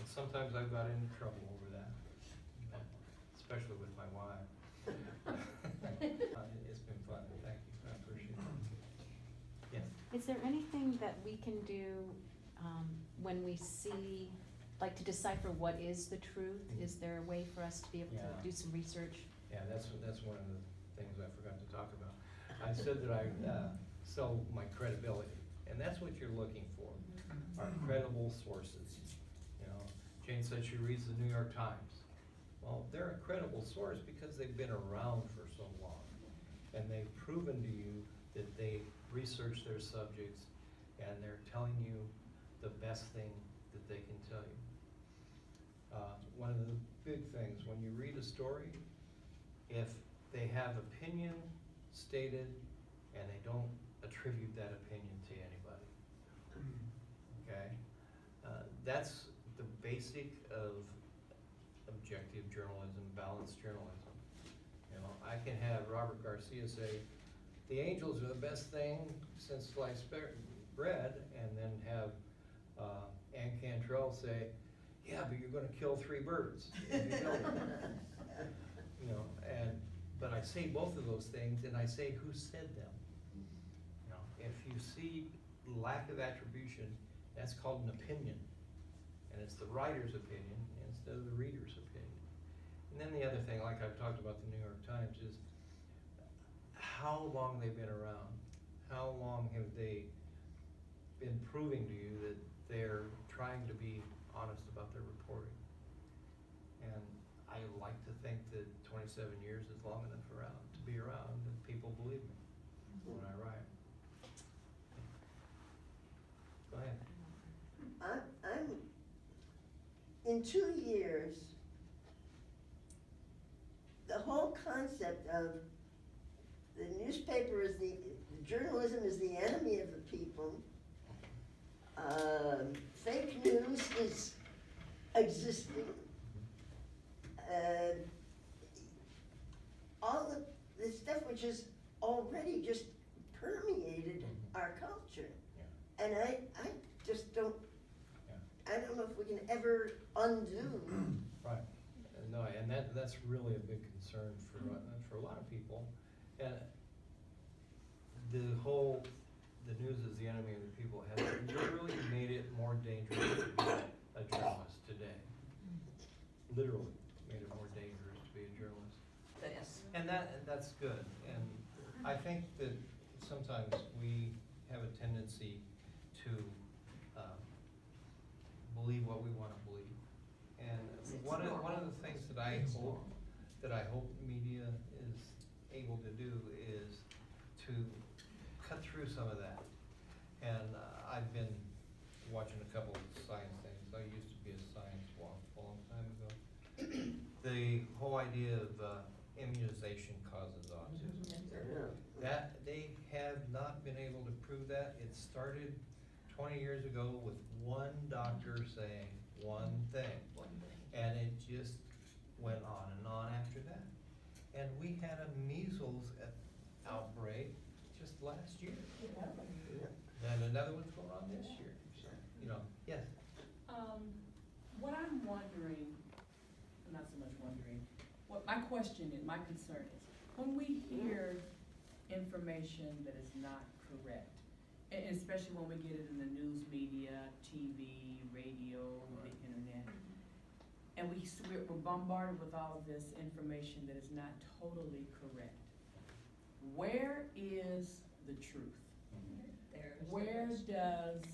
And sometimes I've got into trouble over that, especially with my wife. It's been fun. Thank you. I appreciate it. Yes. Is there anything that we can do when we see, like to decipher what is the truth? Is there a way for us to be able Yeah. to do some research? Yeah, that's one of the things I forgot to talk about. I said that I sell my credibility, and that's what you're looking for, are credible sources. You know, Jane said she reads the New York Times. Well, they're a credible source because they've been around for so long, and they've proven to you that they research their subjects, and they're telling you the best thing that they can tell you. One of the big things, when you read a story, if they have opinion stated and they don't attribute that opinion to anybody, okay? That's the basic of objective journalism, balanced journalism. You know, I can have Robert Garcia say, the Angels are the best thing since sliced bread, and then have Ann Cantrell say, yeah, but you're gonna kill 3 birds if you kill them. You know, but I say both of those things, and I say who said them. You know, if you see lack of attribution, that's called an opinion. And it's the writer's opinion instead of the reader's opinion. And then the other thing, like I've talked about the New York Times, is how long they've been around. How long have they been proving to you that they're trying to be honest about their reporting? And I like to think that 27 years is long enough to be around, and people believe me when I write. Go ahead. I'm in 2 years, whole concept of the newspaper is the journalism is the enemy of the people. Fake news is existing. All the stuff which is already just permeated our culture. Yeah. And I just don't, Yeah. I don't know if we can ever undo. Right, no, and that's really a big concern for a lot of people. And the news is the enemy of the people has literally made it more dangerous to be a journalist today. Literally made it more dangerous to be a journalist. Yes. And that's good, and I think that sometimes we have a tendency to believe what we want to believe. And one of the things that I hope media is able to do is to cut through some of that. And I've been watching a couple of science things. I used to be a science wonk a long time ago. The whole idea of immunization causes autism. That they have not been able to prove that. It started 20 years ago with one doctor saying one thing. And it just went on and on after that. And we had a measles outbreak just last year. And another one's going on this year. So, you know, yes. What I'm wondering, not so much wondering, what my question is, my concern is, when we hear information that is not correct, and especially when we get it in the news media, TV, radio, the internet, and we're bombarded with all of this information that is not totally correct, where is the truth? Where does,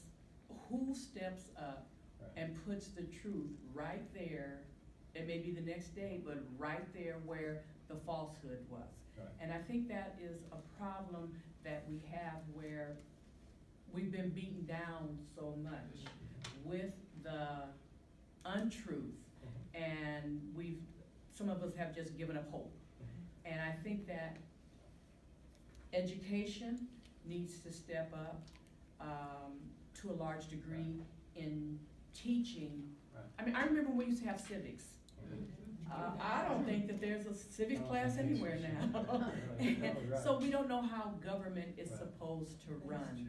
who steps up and puts the truth right there? It may be the next day, but right there where the falsehood was. Right. And I think that is a problem that we have, where we've been beaten down so much with the untruth, and some of us have just given up hope. And I think that education needs to step up to a large degree in teaching. Right. I mean, I remember when we used to have civics. I don't think that there's a civics class anywhere now. So we don't know how government is supposed to run.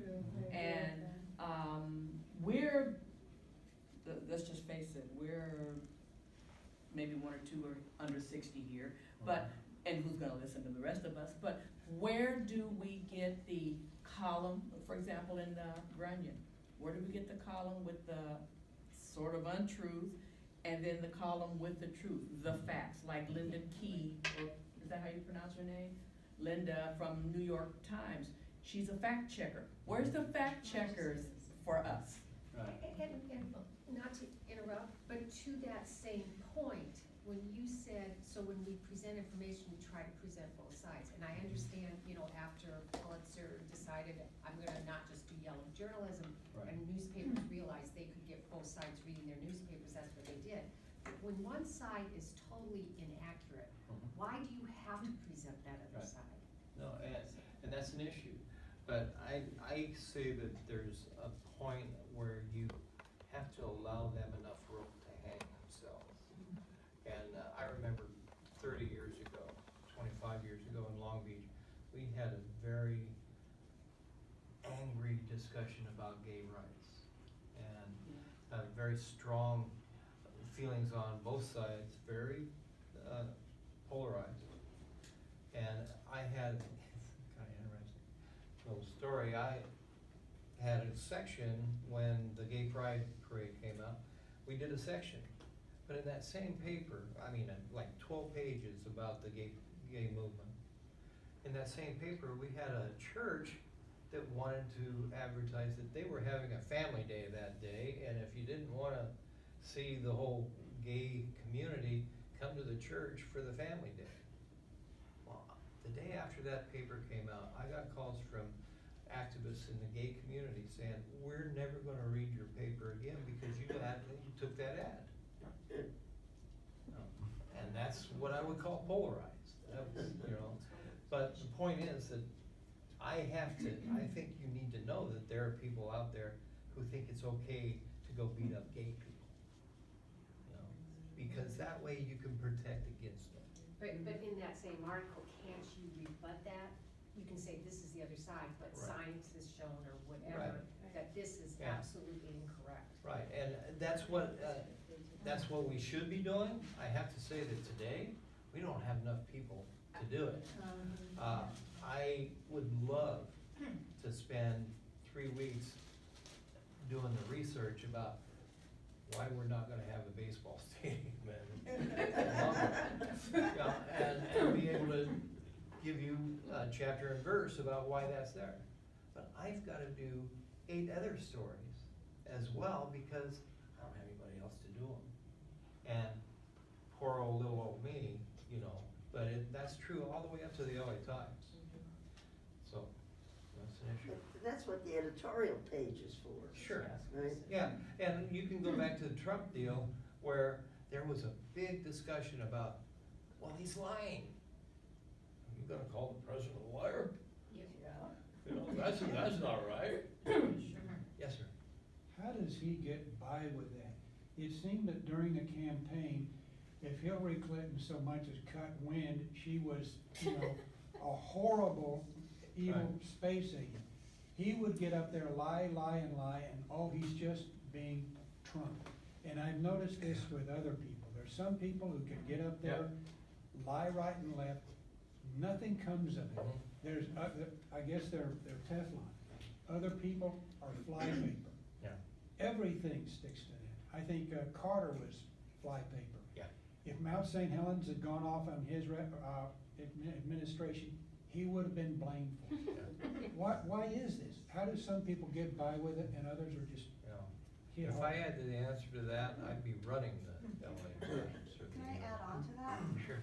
And let's just face it, we're maybe one or two are under 60 here, but, and who's gonna listen to the rest of us, but where do we get the column, for example, in the Grunion? Where do we get the column with the sort of untruth, and then the column with the truth, the facts, like Linda Key, or is that how you pronounce her name? Linda from New York Times. She's a fact checker. Where's the fact checkers for us? And not to interrupt, but to that same point, when you said, so when we present information, we try to present both sides. And I understand, you know, after Pulitzer decided, I'm gonna not just do yellow journalism, and newspapers realized they could get both sides reading their newspapers, that's what they did. But when one side is totally inaccurate, why do you have to present that other side? No, and that's an issue. But I say that there's a point where you have to allow them enough rope to hang themselves. And I remember 30 years ago, 25 years ago in Long Beach, we had a very angry discussion about gay rights. And very strong feelings on both sides, very polarized. And I had, it's kind of interesting little story, I had a section when the Gay Pride Parade came out, we did a section. But in that same paper, I mean, like 12 pages about the gay movement. In that same paper, we had a church that wanted to advertise that they were having a family day that day, and if you didn't want to see the whole gay community, come to the church for the family day. Well, the day after that paper came out, I got calls from activists in the gay community saying, we're never going to read your paper again because you took that ad. And that's what I would call polarized. you know. But the point is that I think you need to know that there are people out there who think it's okay to go beat up gay people. You know, because that way you can protect against them. But in that same article, can't you rebut that? You can say this is the other side, but Right. science has shown or whatever, that this is Yeah. absolutely incorrect. Right, and that's what we should be doing. I have to say that today, we don't have enough people to do it. I would love to spend 3 weeks doing the research about why we're not gonna have a baseball stadium and be able to give you chapter and verse about why that's there. But I've gotta do 8 other stories as well because I don't have anybody else to do them. And poor old little old me, you know, but that's true all the way up to the LA Times. So, that's an issue. That's what the editorial page is for. Sure. Right? Yeah, and you can go back to the Trump deal where there was a big discussion about, well, he's lying. Are you gonna call the president a liar? Yeah. You know, that's not right. Yes, sir. How does he get by with that? It seemed that during the campaign, if Hillary Clinton so much as cut wind, she was, you know, a horrible, evil Right. space agent. He would get up there, lie, and oh, he's just being Trump. And I've noticed this with other people. There's some people who can get up there, lie right and left, nothing comes of it. Mhm. There's, I guess they're Teflon. Other people are flypaper. Yeah. Everything sticks to them. I think Carter was flypaper. Yeah. If Mount St. Helens had gone off on his administration, he would have been blamed for it. Why is this? How do some people get by with it and others are just You know, hit if hard? I had the answer to that, I'd be running the LA Times. or Can the, I add on to that? Sure.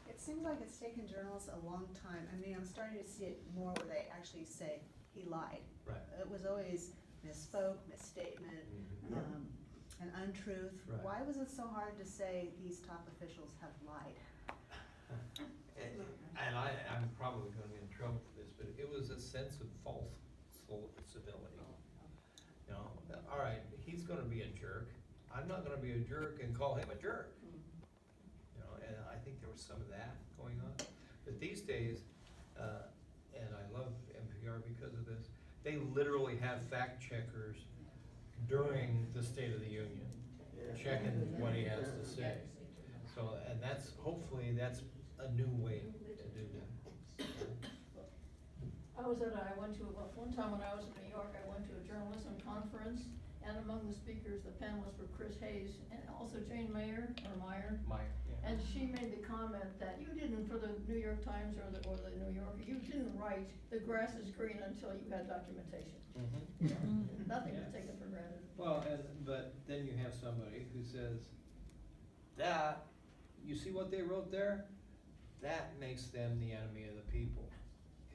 It seems like it's taken journalists a long time. I mean, I'm starting to see it more where they actually say, he lied. Right. It was always misspoke, misstatement, Mhm. an untruth. Right. Why was it so hard to say these top officials have lied? And I'm probably gonna get in trouble for this, but it was a sense of false civility. You know, all right, he's gonna be a jerk. I'm not gonna be a jerk and call him a jerk. You know, and I think there was some of that going on. But these days, and I love NPR because of this, they literally have fact checkers during the State of the Union, checking what he has to say. So, and hopefully that's a new way to do that. One time when I was in New York, I went to a journalism conference, and among the speakers, the panelists were Chris Hayes and also Jane Meyer, Mike, yeah. and she made the comment that you didn't, for the New York Times or the New Yorker, you didn't write, the grass is green until you had documentation. Mhm. Nothing Yeah. was taken for granted. Well, but then you have somebody who says, that, you see what they wrote there? That makes them the enemy of the people.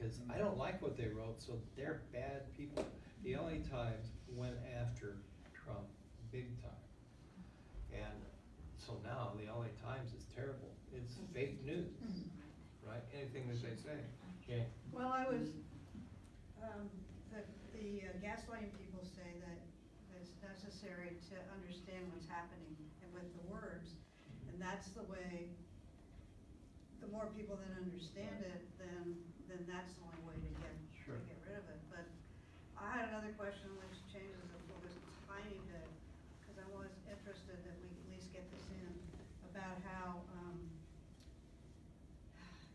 Cause I don't like what they wrote, so they're bad people. The LA Times went after Trump big time. And so now the LA Times is terrible. It's fake news, right? Anything that they say. Okay. Well, I was, the gaslighting people say that it's necessary to understand what's happening and with the words. And that's the way, the more people that understand it, then that's the only way to get rid of it. But I had another question which changes it a tiny bit, because I was interested that we at least get this in, about how,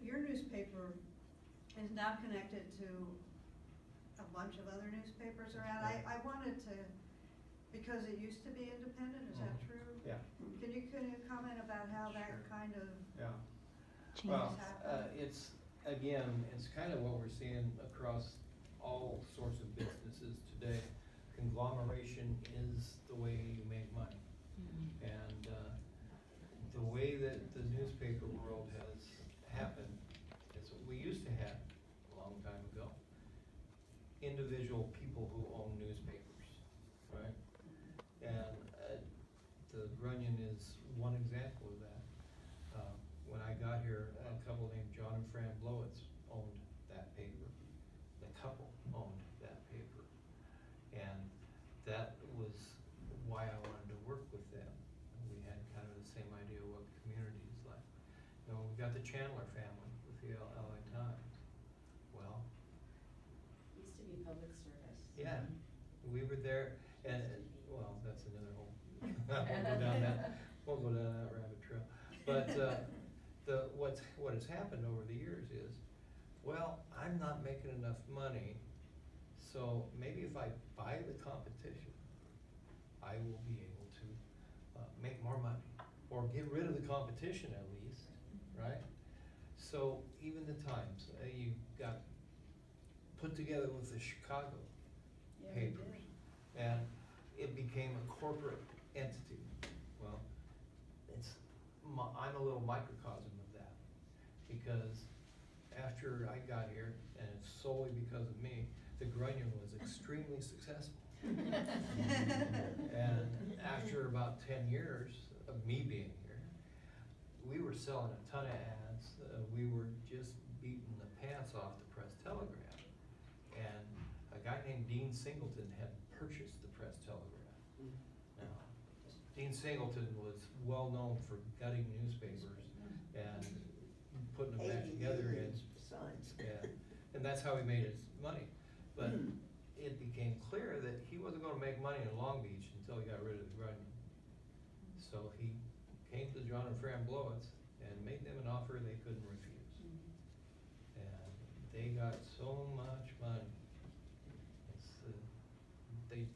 your newspaper is now connected to a bunch of other newspapers around. I wanted to, because it used to be independent, is that true? Yeah. Can you comment about how that Sure. kind of Yeah. change Well, happened? it's kind of what we're seeing across all sorts of businesses today. Conglomeration is the way you make money. And, the way that the newspaper world has happened is what we used to have a long time ago. Individual people who own newspapers, right? And, the Grunion is one example of that. When I got here, a couple named John got the Chandler family with the LA Times. Well, Used to be public service. yeah, we were there, and, well, that's another whole, won't go down that rabbit trail. But, what has happened over the years is, well, I'm not making enough money, so maybe if I buy the competition, I will be able to, make more money, or get rid of the competition at least, right? So even the Times, you got put together with the Chicago Yeah, we papers, did. and it became a corporate entity. Well, I'm a little microcosm of that, because after I got here, and it's solely because of me, the Grunion was extremely successful. And after about 10 years of me being here, we were selling a ton of ads. We were just beating the pants off the Press Telegram. And a guy named Dean Singleton had purchased the Press Telegram. Now, Dean Singleton was well known for gutting newspapers and putting them back together again. Besides. Yeah, and that's how he made his money. But it became clear that he wasn't gonna make money in Long Beach until he got rid of the Grunion. So he came to John and Fran Blowitz and made them an offer they couldn't refuse. And they got so much money. They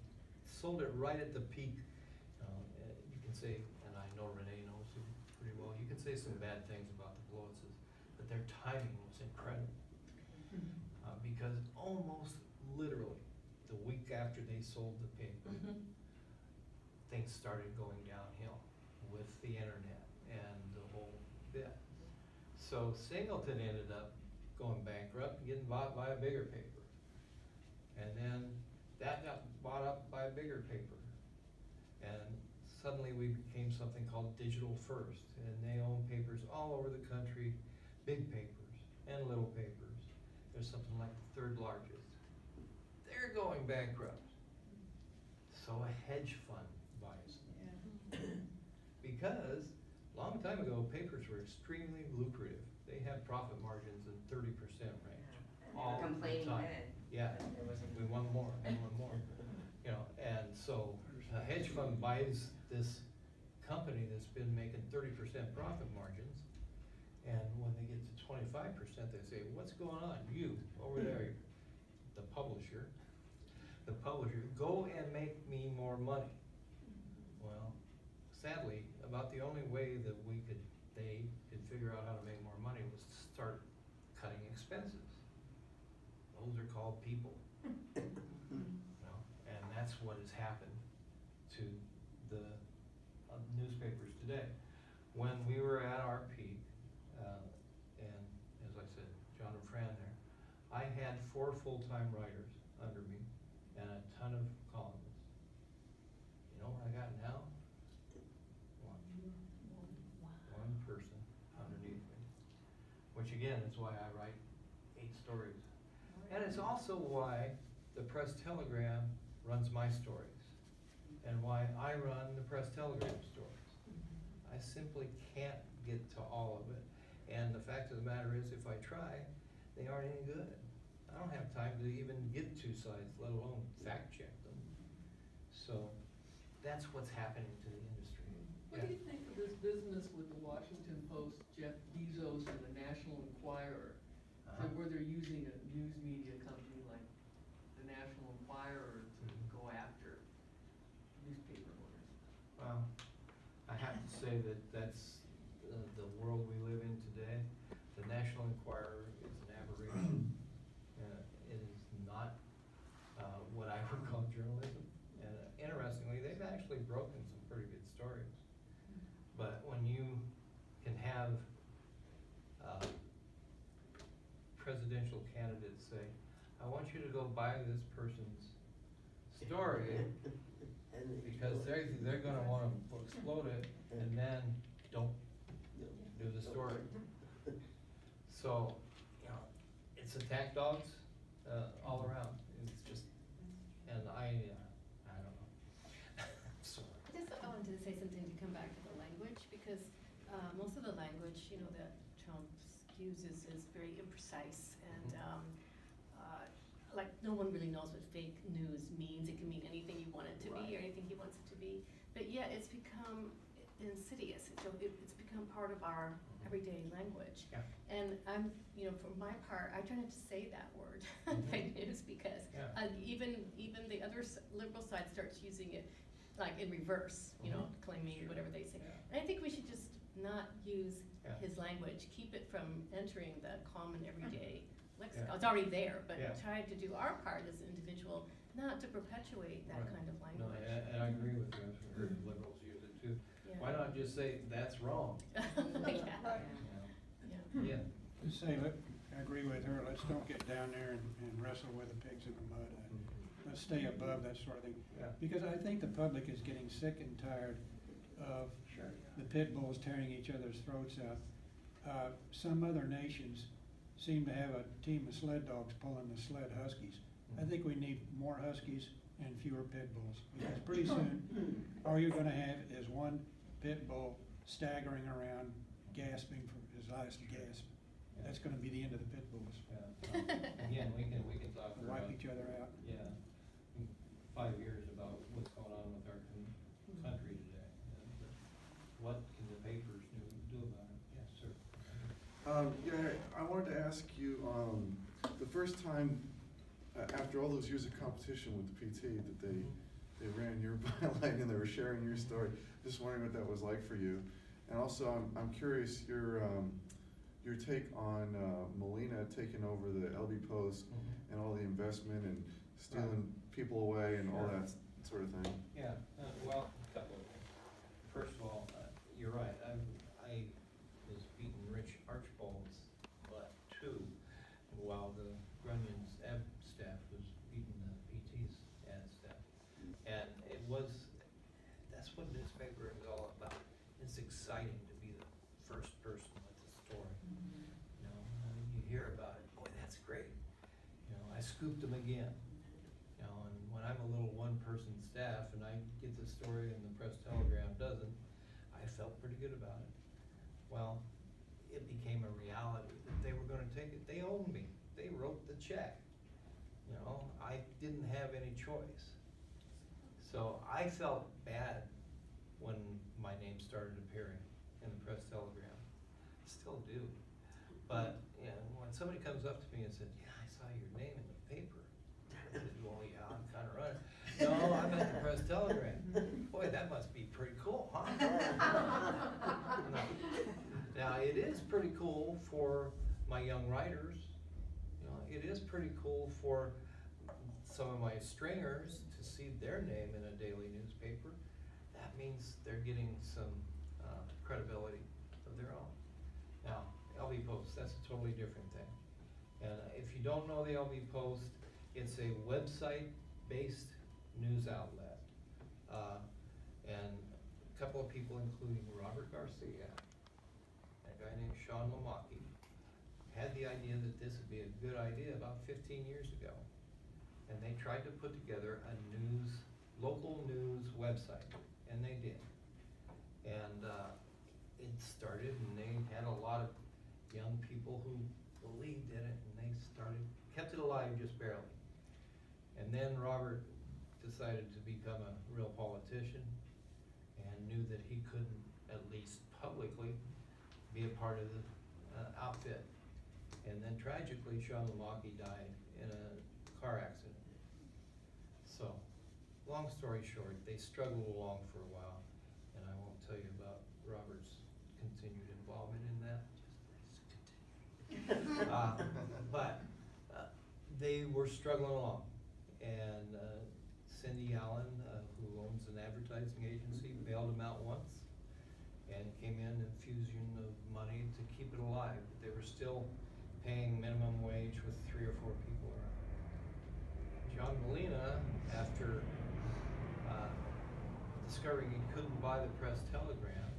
sold it right at the peak. You can say, and I know Renee knows him pretty well, you can say some bad things about the Blowitzes, but their timing was incredible. Because almost literally, the week after they sold the paper, things started going downhill with the internet and the whole bit. So Singleton ended up going bankrupt and getting bought by a bigger paper. And then that got bought up by a bigger paper. And suddenly we became something called Digital First, and they own papers all over the country, big papers and little papers. There's something like the third largest. They're going bankrupt. So a hedge fund buys them. Because a long time ago, papers were extremely lucrative. They had profit margins in 30% range. All the Complaining time. then. Yeah, There wasn't. we want more, and want more. You know, and so a hedge fund buys this company that's been making 30% profit margins. And when they get to 25%, they say, what's going on? You, over there, the publisher, go and make me more money. Well, sadly, about the only way that they could figure out how to make more money was to start cutting expenses. Those are called people. You know, and that's what has happened to the newspapers today. When we were at our peak, and as I said, John and Fran there, I had 4 full-time writers under me and a ton of columnists. You know what I got now? One person underneath me. Which again is why I write 8 stories. And it's also why the Press Telegram runs my stories, and why I run the Press Telegram stories. I simply can't get to all of it. And the fact of the matter is, if I try, they aren't any good. I don't have time to even get 2 sides, let alone fact check them. So that's what's happening to the industry. What do you think of this business with the Washington Post, Jeff Bezos, and the National Enquirer, where they're using a news media company like the National Enquirer to go after newspaper owners? Well, I have to say that that's the world we live in today. The National Enquirer is an aberration. It is not what I would call journalism. And interestingly, they've actually broken some pretty good stories. But when you can have presidential candidates say, I want you to go buy this person's story because they're gonna wanna explode it, and then don't do the story. So, you know, it's attack dogs all around. It's just, and I don't know. Sorry. I wanted to say something to come back to the language, because most of the language, that Trump uses is very imprecise and, like, no one really knows what fake news means. It can mean anything you want it to be or anything he wants it to be. But yeah, it's become insidious. It's become part of our everyday language. Yeah. And I'm, for my part, I try not to say that word, fake news, because even the other liberal side starts using it like in reverse, claiming whatever they say. And I think we should just not use his language, keep it from entering the common everyday lexicon. It's already there, but try to do our part as an individual, not to perpetuate that kind of No, language. and I agree with you. I've heard liberals use it too. Yeah. Why not just say, that's wrong? Yeah. Just say, look, I agree with her, let's don't get down there and wrestle with the pigs in the mud. Let's stay above that sort of thing. Yeah. Because I think the public is getting sick and tired of the pit bulls tearing each other's throats out. Some other nations seem to have a team of sled dogs pulling the sled huskies. I think we need more huskies and fewer pit bulls, because pretty soon, all you're gonna have is one pit bull staggering around, gasping for his last gasp. That's gonna be the end of the pit bulls. Again, we can talk for Wipe each other out. 5 years about what's going on with our country today. What can the papers do about it? Yes, sir. I wanted to ask you, the first time, after all those years of competition with the PT, that they ran your byline and they were sharing your story, just wondering what that was like for you. And also, I'm curious, your take on Molina taking over the LB Post and all the investment and stealing people away and all that sort of thing. Yeah, well, a couple of things. First of all, you're right. I was beating Rich Archibald's butt too, while the Grunion's ad staff was beating the PT's ad staff. And that's what newspaper is all about. It's exciting to be the first person with the story. You hear about it, boy, that's great. I scooped them again. And when I'm a little one-person staff and I get the story and the Press Telegram doesn't, I felt pretty good about it. Well, it became a reality that they were gonna take it. They owned me. They wrote the check. I didn't have any choice. So I felt bad when my name started appearing in the Press Telegram. I still do. But when somebody comes up to me and said, yeah, I saw your name in the paper. I said, well, yeah, I'm kind of running. No, I'm at the Press Telegram. Boy, that must be pretty cool, huh? No. Now, it is pretty cool for my young writers. It is pretty cool for some of my stringers to see their name in a daily newspaper. That means they're getting some credibility of their own. Now, LB Post, that's a totally different thing. And if you don't know the LB Post, it's a website-based news outlet. And a couple of people, including Robert Garcia, and a guy named Sean Lamaki, had the idea that this would be a good idea about 15 years ago. And they tried to put together a local news website, and they did. And it started, and they had a lot of young people who believed in it, and they kept it alive just barely. And then Robert decided to become a real politician and knew that he couldn't, at least publicly, be a part of the outfit. And then tragically, Sean Lamaki died in a car accident. So, long story short, they struggled along for a while, and I won't tell you about Robert's continued involvement in that. But they were struggling along, and Cindy Allen, who owns an advertising agency, bailed them out once and came in infusion of money to keep it alive. But they were still paying minimum wage with 3 or 4 people around. John Molina, after discovering he couldn't buy the Press Telegram,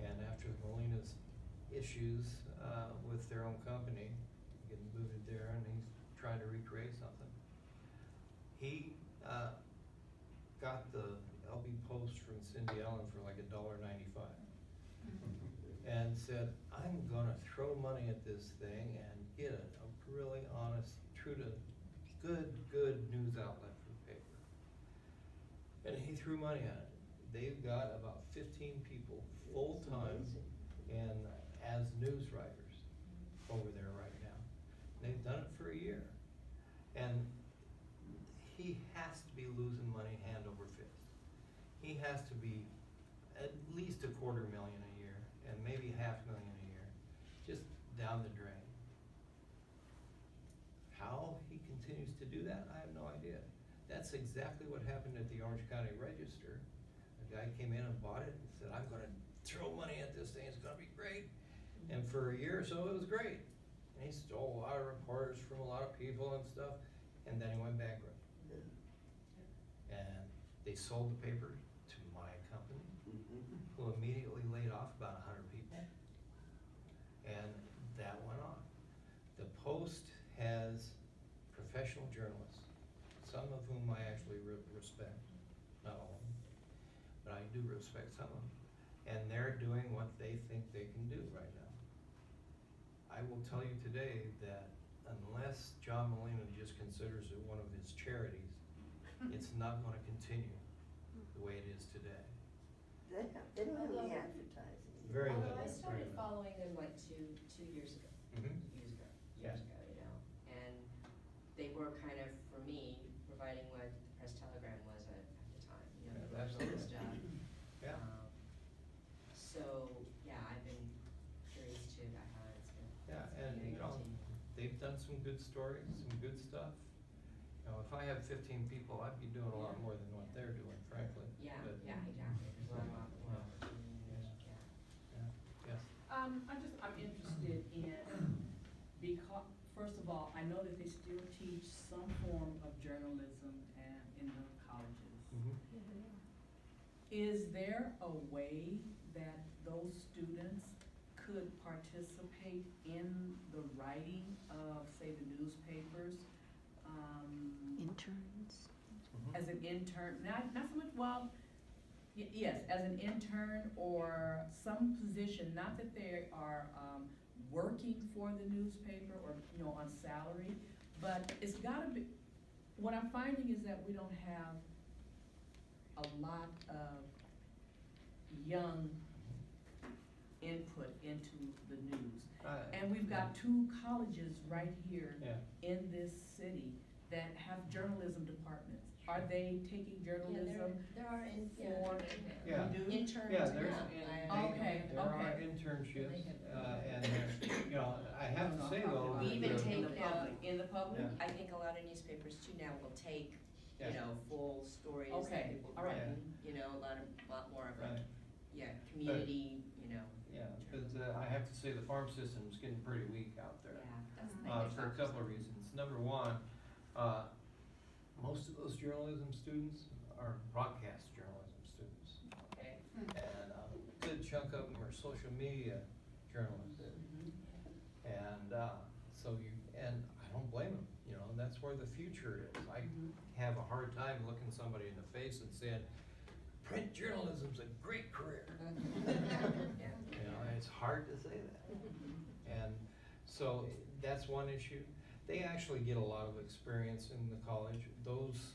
and after the Molina's issues with their own company, getting booted there, and he's trying to recreate something, he got the LB Post from Cindy Allen for like $1.95. And and said, I'm gonna throw money at this thing and get a really honest, true to good news outlet for the paper. And he threw money at it. They've got about 15 people full-time and as news writers over there right now. They've done it for a year. And he has to be losing money hand over fist. He has to be at least $250,000 a year and maybe $500,000 a year, just down the drain. How he continues to do that, I have no idea. That's exactly what happened at the Orange County Register. A guy came in and bought it and said, I'm gonna throw money at this thing, it's gonna be great. And for a year or so, it was great. And he stole a lot of reporters from a lot of people and stuff, and then he went bankrupt. And they sold the paper to my company, who immediately laid off about 100 people. And that went on. The Post has professional journalists, some of whom I actually respect, not all of them, but I do respect some of them. And they're doing what they think they can do right now. I will tell you today that unless John Molina just considers it one of his charities, it's not going to continue the way it is today. They don't have any advertising. Very Although little. I started very little. following them like two years ago, Mhm. years ago, Yeah. you know, and they were kind of, for me, providing what the Press Telegram was at the time, you know, the Yeah, Rose absolutely. job. Yeah. So, yeah, I've been curious too about how it's been. Yeah, and you know, they've done some good stories, some good stuff. You know, if I have 15 people, I'd be doing a lot more than what they're doing, frankly. Yeah, But- yeah, exactly, there's a lot more opportunities, yeah. Yeah. Yes. I'm interested in, because, first of all, I know that they still teach some form of journalism and in the colleges. Mhm. Is there a way that those students could participate in the writing of, say, the newspapers? Interns. As an intern, not so much, well, yes, as an intern or some position, not that they are, working for the newspaper or, you know, on salary, but it's gotta be, what I'm finding is that we don't have a lot of young input into the news. And we've got two colleges right here Yeah. in this city that have journalism departments. Are they taking journalism? There are for- Yeah. interns. Yeah, there's, now. Okay, there are okay. internships, and there's, you know, I have to say though. We even that take In the public, in the public? Yeah. I think a lot of newspapers too now will take, Yeah. you know, full stories Okay, that people all right. written, you know, a lot more of a, Right. yeah, community, you know. Yeah, because I have to say the farm system's getting pretty weak out there. Yeah, that's the thing. For a couple of reasons. Number one, most of those journalism students are broadcast journalism students, Okay. and a good chunk of them are social media journalists. And and I don't blame them, you know, and that's where the future is. I have a hard time looking somebody in the face and saying, print journalism's a great career. Yeah. You know, and it's hard to say that. And so that's one issue. They actually get a lot of experience in the college. Those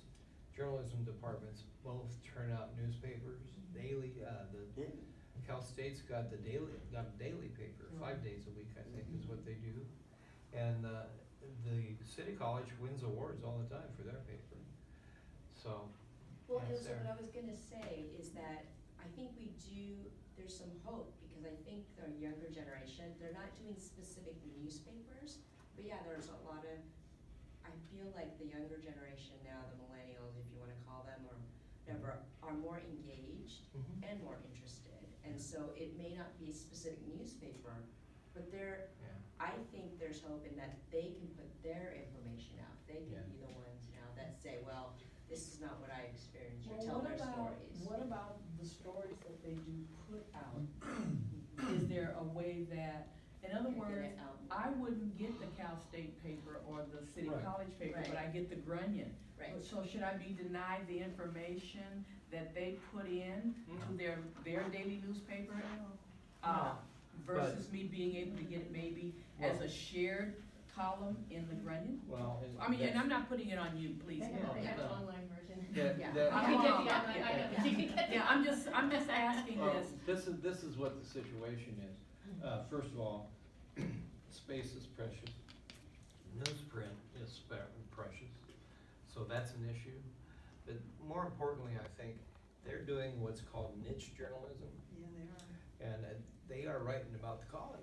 journalism departments both turn out newspapers daily. The Cal State's got a daily paper, 5 days a week, I think, is what they do. And the City College wins awards all the time for their paper. So. Well, yeah, and it's so there. what I was gonna say is that I think there's some hope, because I think the younger generation, they're not doing specific newspapers, but yeah, there's a lot of, I feel like the younger generation now, the millennials, if you wanna call them, or whatever, are more engaged Mhm. and more interested. And so it may not be a specific newspaper, but Yeah. I think there's hope in that they can put their information out. They can Yeah. be the ones now that say, well, this is not what I experienced, or Well, tell what their about, stories. what about the stories that they do put out? Is there a way that, in other Get words, it out. I wouldn't get the Cal State paper or the City Right. College paper, Right. but I get the Grunion. Right. So should I be denied the information that they put in to No. their daily newspaper? No. Versus being able to get it maybe as a shared column in the Grunion? Well, I mean, and I'm not putting it on you, please. They have an online version. Yeah. I can get the online, I know, but you can get the. Yeah, I'm just asking this. This is what the situation is. First of all, space is precious. Newsprint is precious, so that's an issue. But more importantly, I think they're doing what's called niche journalism. Yeah, they are. And they are writing about the college.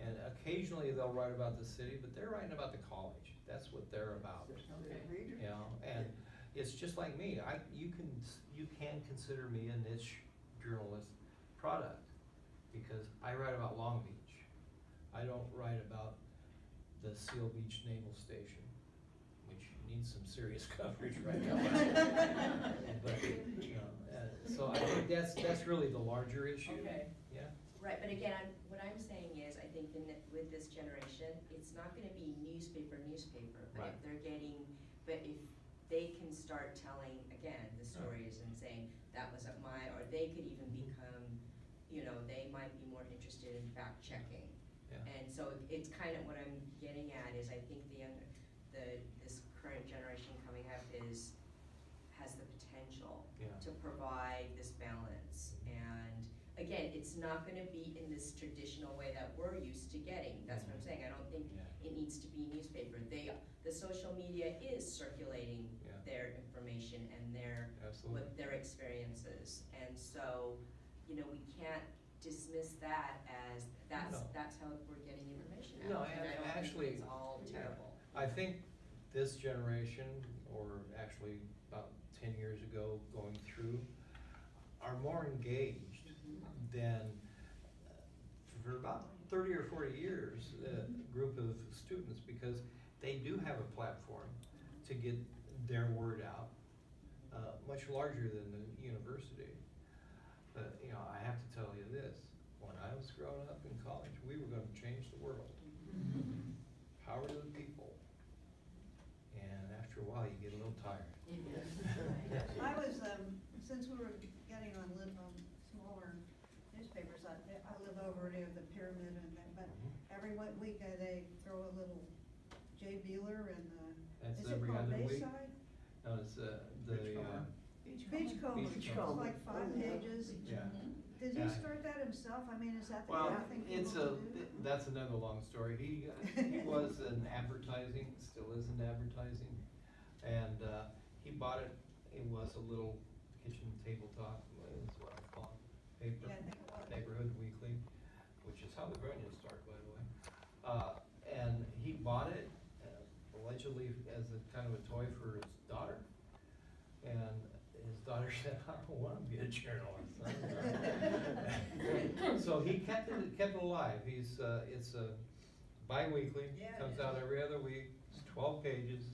And occasionally they'll write about the city, but they're writing about the college. That's what they're about. Okay. You know, and it's just like me. You can consider me a niche journalist product because I write about Long Beach. I don't write about the Seal Beach Naval Station, which needs some serious coverage right now. But, you know, so I think that's really the larger issue. Okay. Yeah. Right, but again, what I'm saying is, I think with this generation, it's not gonna be newspaper, but Right. if they're getting, but if they can start telling, again, the stories and saying, that wasn't or they could even become, you know, they might be more interested in fact checking. Yeah. And so it's kind of what I'm getting at is I think this current generation coming up has the potential to provide this balance. And again, it's not gonna be in this traditional way that we're used to getting. That's what I'm saying. I don't think it needs to be newspaper. The social media is circulating their information and what their experiences. And so, you know, we can't dismiss that as that's how we're getting information out. No, and I don't actually, think it's all terrible. I think this generation, or actually about 10 years ago going through, are more engaged than for about 30 or 40 years, a group of students, because they do have a platform to get their word out, much larger than the university. But, you know, I have to tell you this, when I was growing up in college, we were gonna change the world. Power to the people. And after a while, you get a little tired. I was, since we were getting on smaller newspapers, I live over near the Pyramid and that, but every week they throw a little Jay Beeler and That's is it every called other week. Bayside? No, it's Beachcomber, Beachcomber. it's like 5 pages. Yeah. Did he start that himself? I mean, is that the Well, kind of thing people do? that's another long story. He was in advertising, still is in advertising, and he bought it. It was a little kitchen tabletop, is what I call it, paper, Yeah, I think it was. neighborhood weekly, which is how the Grunion started, by the way. And he bought it allegedly as a kind of a toy for his daughter, and his daughter said, "I don't want to be a journalist." So he kept it alive. It's a bi-weekly, comes out every other week. It's 12 pages,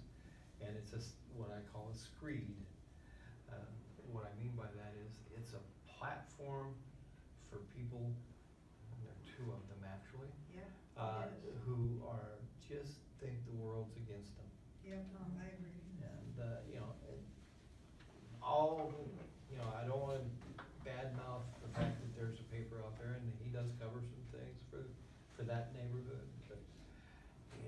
and it's what I call a screed. What I mean by that is it's a platform for people. And there are 2 of them actually, who are just think the world's against them. Yep, I agree. And you know, I don't want to badmouth the fact that there's a paper out there, and he does cover some things for that neighborhood, but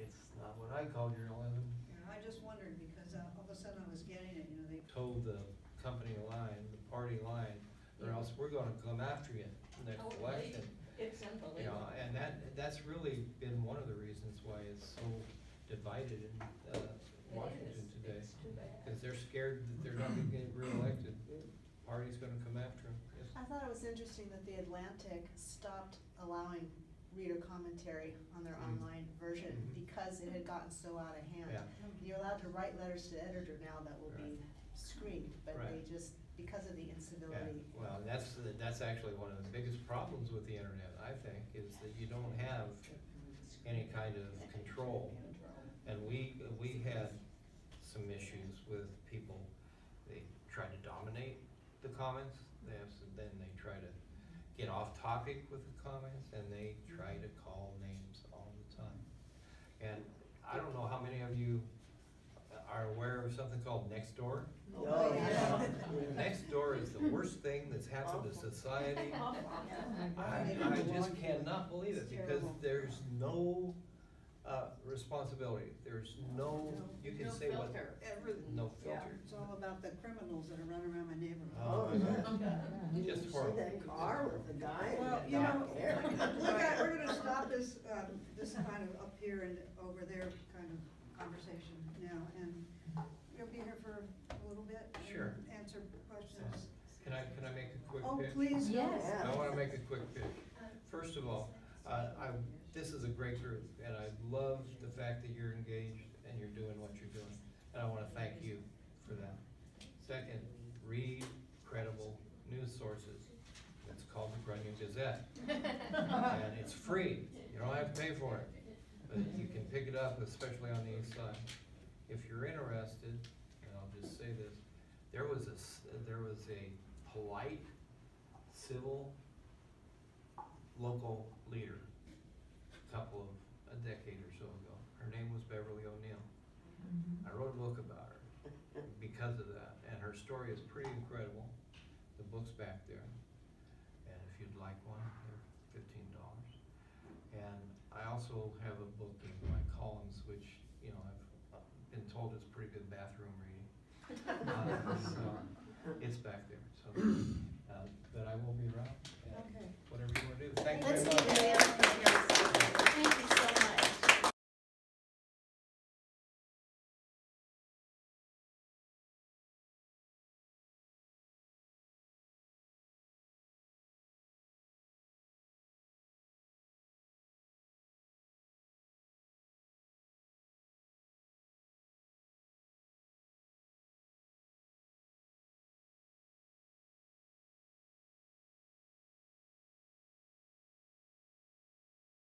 it's not what I call journalism. Yeah, I just wondered because all of a sudden I was getting it, you know, they. Told the company line, the party line, or else we're gonna come after you next election. It's You unbelievable. know, and that's really been one of the reasons why it's so divided in Washington today. It's too bad. Because they're scared that they're not gonna get reelected. Party's gonna come after them. Yes. I thought it was interesting that the Atlantic stopped allowing reader commentary on their online version because it had gotten so out of hand. Yeah. You're allowed to write letters to the editor now that will be screened, but they Right. just, because of the Yeah, incivility. well, that's actually one of the biggest problems with the internet, I think, is that you don't have any kind of control. And we had some issues with people, they try to dominate the comments, then they try to get off topic with the comments, and they try to call names all the time. And I don't know how many of you are aware of something called Nextdoor? Oh, yeah. Nextdoor is the worst thing that's happened to society. I just cannot not believe it, It's because terrible. there's no, responsibility, there's no, you can No say what. filter. No Yeah, filter. it's all about the criminals that are running around my neighborhood. Oh, Did you Just see horrible. that car with the guy in Well, the you know, dark hair? we're gonna stop this, this kind of up here and over there kind of conversation now, and you'll be here for a little bit? and Sure. Answer questions. Can I make a quick Oh, pitch? please, go. Yes. I wanna make a quick pitch. First of all, this is a great group, and I love the fact that you're engaged and you're doing what you're doing, and I wanna thank you for that. Second, read credible news sources. It's called the Grunion Gazette, and it's free, you don't have to pay for it, but you can pick it up, especially on the east side. If you're interested, and I'll just say this, there was a polite, civil, local leader, a decade or so ago. Her name was Beverly O'Neill. I wrote a book about her because of that, and her story is pretty incredible. The book's back there, and if you'd like one, they're $15. And I also have a book in my columns, which, you know, I've been told is pretty good bathroom reading. So, it's back there, so, but I will be around.